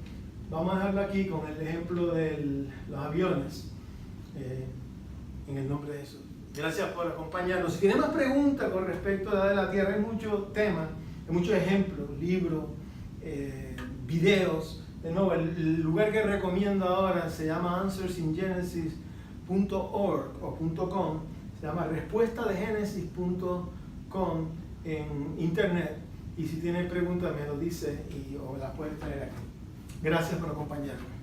vamos a dejarlo aquí con el ejemplo de los aviones, en el nombre de Jesús. Gracias por acompañarnos. Si tienen más preguntas con respecto a la edad de la Tierra, hay muchos temas, hay muchos ejemplos, libros, videos. De nuevo, el lugar que recomiendo ahora se llama answersingenesis.org o .com, se llama respuestadegenesis.com en internet, y si tienen preguntas me lo dice o las pueden traer aquí. Gracias por acompañarnos.